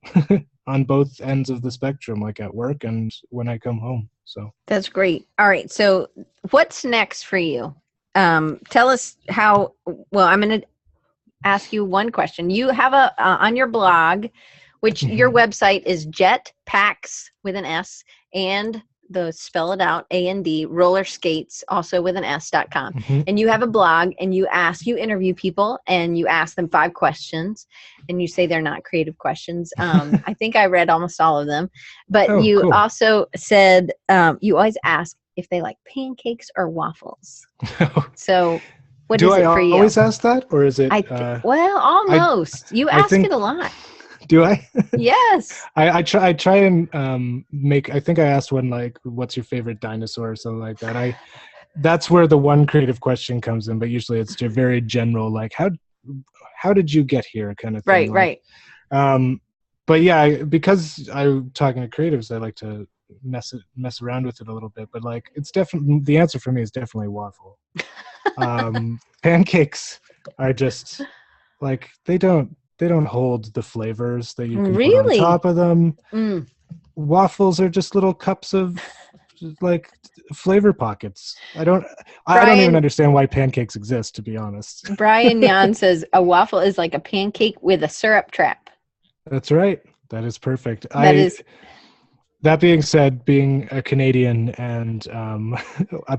[SPEAKER 2] on both ends of the spectrum, like at work and when I come home. So
[SPEAKER 1] That's great. All right. So what's next for you? Tell us how, well, I'm going to ask you one question. You have on your blog, which your website is Jetpacks with an S and spell it out, A-N-D, Rollerskates, also with an S.com. And you have a blog and you interview people and you ask them 5 questions and you say they're not creative questions. I think I read almost all of them, but you also said you always ask if they like pancakes or waffles. So what is it for you?
[SPEAKER 2] Do I always ask that, or is it?
[SPEAKER 1] Well, almost. You ask it a lot.
[SPEAKER 2] Do I?
[SPEAKER 1] Yes.
[SPEAKER 2] I try and make. I think I asked one like, "What's your favorite dinosaur?" or something like that. That's where the one creative question comes in, but usually it's very general, like how did you get here, kind of thing.
[SPEAKER 1] Right.
[SPEAKER 2] But yeah, because I'm talking to creatives, I like to mess around with it a little bit. But like, it's definitely the answer for me is definitely waffle. Pancakes are just like they don't hold the flavors that you can put on top of them. Waffles are just little cups of like flavor pockets. I don't even understand why pancakes exist, to be honest.
[SPEAKER 1] Brian Yan says a waffle is like a pancake with a syrup trap.
[SPEAKER 2] That's right. That is perfect. That being said, being a Canadian and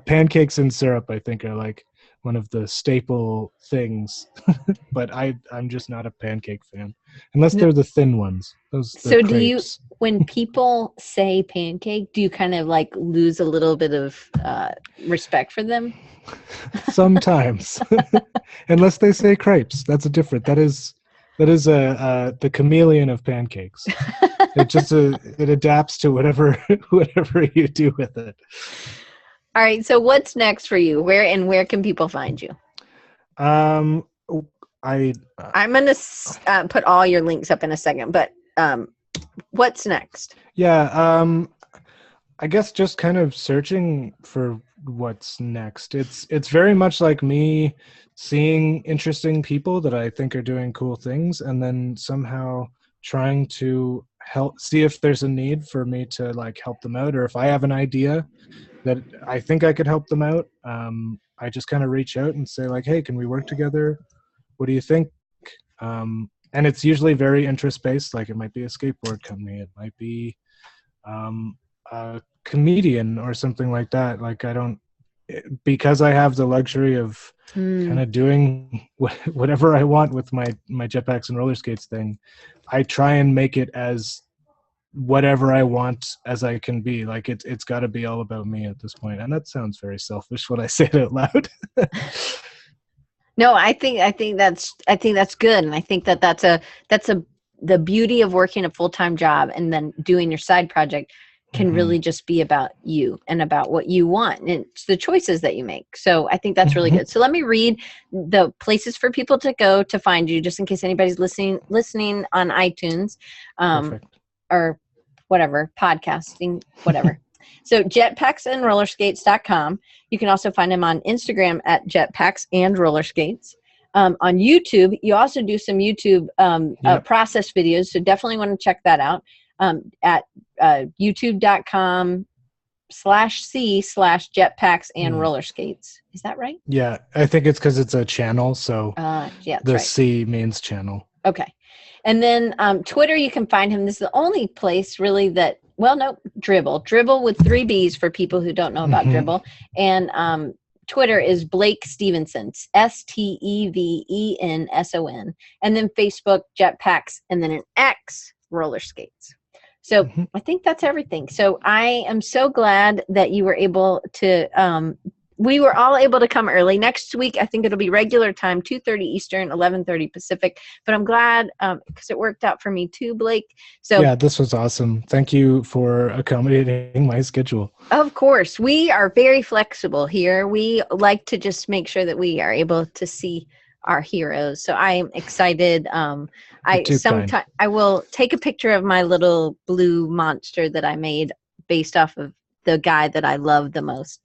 [SPEAKER 2] pancakes and syrup, I think, are like one of the staple things. But I'm just not a pancake fan, unless they're the thin ones.
[SPEAKER 1] So do you, when people say pancake, do you kind of like lose a little bit of respect for them?
[SPEAKER 2] Sometimes, unless they say crepes. That's that is the chameleon of pancakes. It adapts to whatever you do with it.
[SPEAKER 1] All right. So what's next for you? Where can people find you?
[SPEAKER 2] I'm
[SPEAKER 1] going to put all your links up in a second, but what's next?
[SPEAKER 2] Yeah. I guess just kind of searching for what's next. It's very much like me seeing interesting people that I think are doing cool things, and then somehow trying to see if there's a need for me to like help them out, or if I have an idea that I think I could help them out. I just kind of reach out and say like, hey, can we work together? What do you think? And it's usually very interest based. Like it might be a skateboard company. It might be a comedian or something like that. Like because I have the luxury of kind of doing whatever I want with my Jetpacks and Rollerskates thing, I try and make it as whatever I want as I can be. Like it's got to be all about me at this point. And that sounds very selfish when I say it out loud.
[SPEAKER 1] No, I think that's good. And I think that's the beauty of working a full-time job and then doing your side project can really just be about you and about what you want. And it's the choices that you make. So I think that's really good. So let me read the places for people to go to find you, just in case anybody's listening on iTunes, or whatever, podcasting, whatever. So jetpacksandrollerskates.com. You can also find him on Instagram at Jetpacks and Rollerskates. On YouTube, you also do some YouTube process videos. So definitely want to check that out at youtube.com/c/jetpacks and rollerskates. Is that right?
[SPEAKER 2] Yeah, I think it's because it's a channel. So
[SPEAKER 1] right.
[SPEAKER 2] C means channel.
[SPEAKER 1] Okay. And then Twitter, you can find him. This is the only place really that, Dribble with 3 B's for people who don't know about Dribble. And Twitter is Blake Stevenson, Stevenson. And then Facebook, Jetpacks, and then an X, Rollerskates. So I think that's everything. So I am so glad that you were able to, we were all able to come early. Next week, I think it'll be regular time, 2:30 Eastern, 11:30 Pacific. But I'm glad because it worked out for me too, Blake. So
[SPEAKER 2] yeah, this was awesome. Thank you for accommodating my schedule.
[SPEAKER 1] Of course. We are very flexible here. We like to just make sure that we are able to see our heroes. So I am excited. I will take a picture of my little blue monster that I made based off of the guy that I love the most.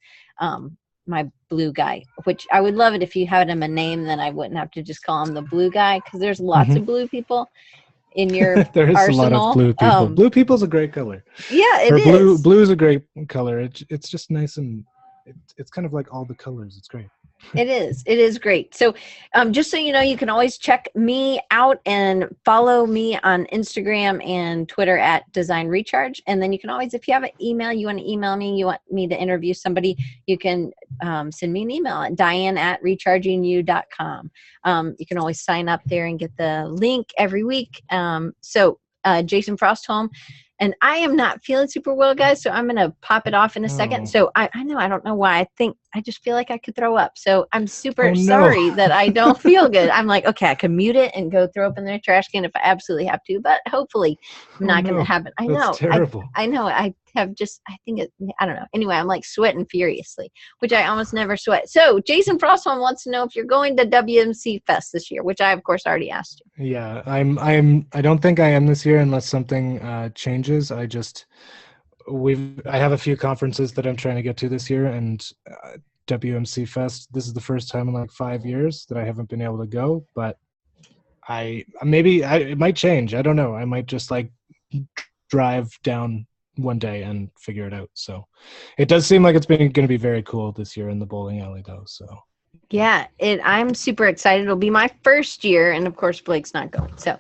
[SPEAKER 1] my blue guy, which I would love it if you had him a name, then I wouldn't have to just call him the blue guy, because there's lots of blue people in your
[SPEAKER 2] There is a lot of
[SPEAKER 1] arsenal.
[SPEAKER 2] blue people. Blue people's a great color.
[SPEAKER 1] Yeah, it
[SPEAKER 2] or blue
[SPEAKER 1] is.
[SPEAKER 2] blue is a great color. It's just nice, and it's kind of like all the colors. It's great.
[SPEAKER 1] It is. It is great. So just so you know, you can always check me out and follow me on Instagram and Twitter at Design Recharge. And then you can always, if you have an email, you want to email me, you want me to interview somebody, you can send me an email at diane@rechargingyou.com. You can always sign up there and get the link every week. So Jason Frostholm. And I am not feeling super well, guys, so I'm going to pop it off in a second. So I know, I don't know why. I just feel like I could throw up. So I'm super sorry that I don't feel good. I'm like, okay, I can mute it and go throw up in the trash can if I absolutely have to, but hopefully I'm not going to happen. I know.
[SPEAKER 2] That's terrible.
[SPEAKER 1] I know. I don't know. Anyway, I'm like sweating furiously, which I almost never sweat. So Jason Frostholm wants to know if you're going to WMC Fest this year, which I, of course, already asked you.
[SPEAKER 2] Yeah, I don't think I am this year unless something changes. I have a few conferences that I'm trying to get to this year, and WMC Fest, this is the first time in like 5 years that I haven't been able to go, but it might change. I don't know. I might just like drive down one day and figure it out. So it does seem like it's going to be very cool this year in the bowling alley though. So
[SPEAKER 1] yeah, I'm super excited. It'll be my first year, and of course Blake's not going. So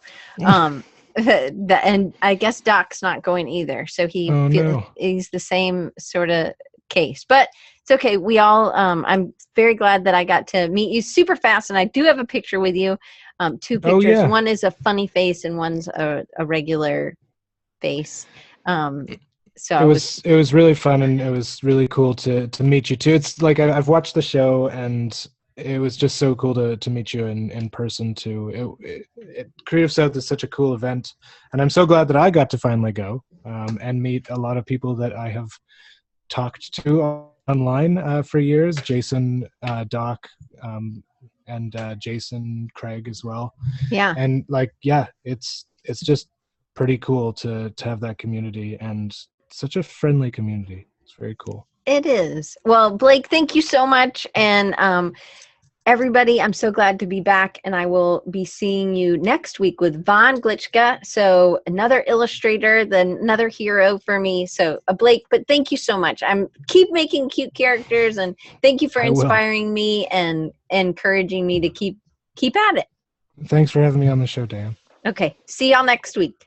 [SPEAKER 1] and I guess Doc's not going either. So he's the same sort of case, but it's okay. We all I'm very glad that I got to meet you super fast, and I do have a picture with you. 2 pictures.
[SPEAKER 2] Oh, yeah.
[SPEAKER 1] One is a funny face and one's a regular face. So
[SPEAKER 2] it was really fun, and it was really cool to meet you too. It's like I've watched the show, and it was just so cool to meet you in person too. Creative South is such a cool event, and I'm so glad that I got to finally go and meet a lot of people that I have talked to online for years. Jason, Doc, and Jason, Craig as well.
[SPEAKER 1] Yeah.
[SPEAKER 2] And it's just pretty cool to have that community, and such a friendly community. It's very cool.
[SPEAKER 1] It is. Well, Blake, thank you so much. And everybody, I'm so glad to be back, and I will be seeing you next week with Von Glitchka. So another illustrator, another hero for me. So Blake, but thank you so much. Keep making cute characters, and thank you for inspiring me and encouraging me to keep at it.
[SPEAKER 2] Thanks for having me on the show, Dan.
[SPEAKER 1] Okay. See y'all next week.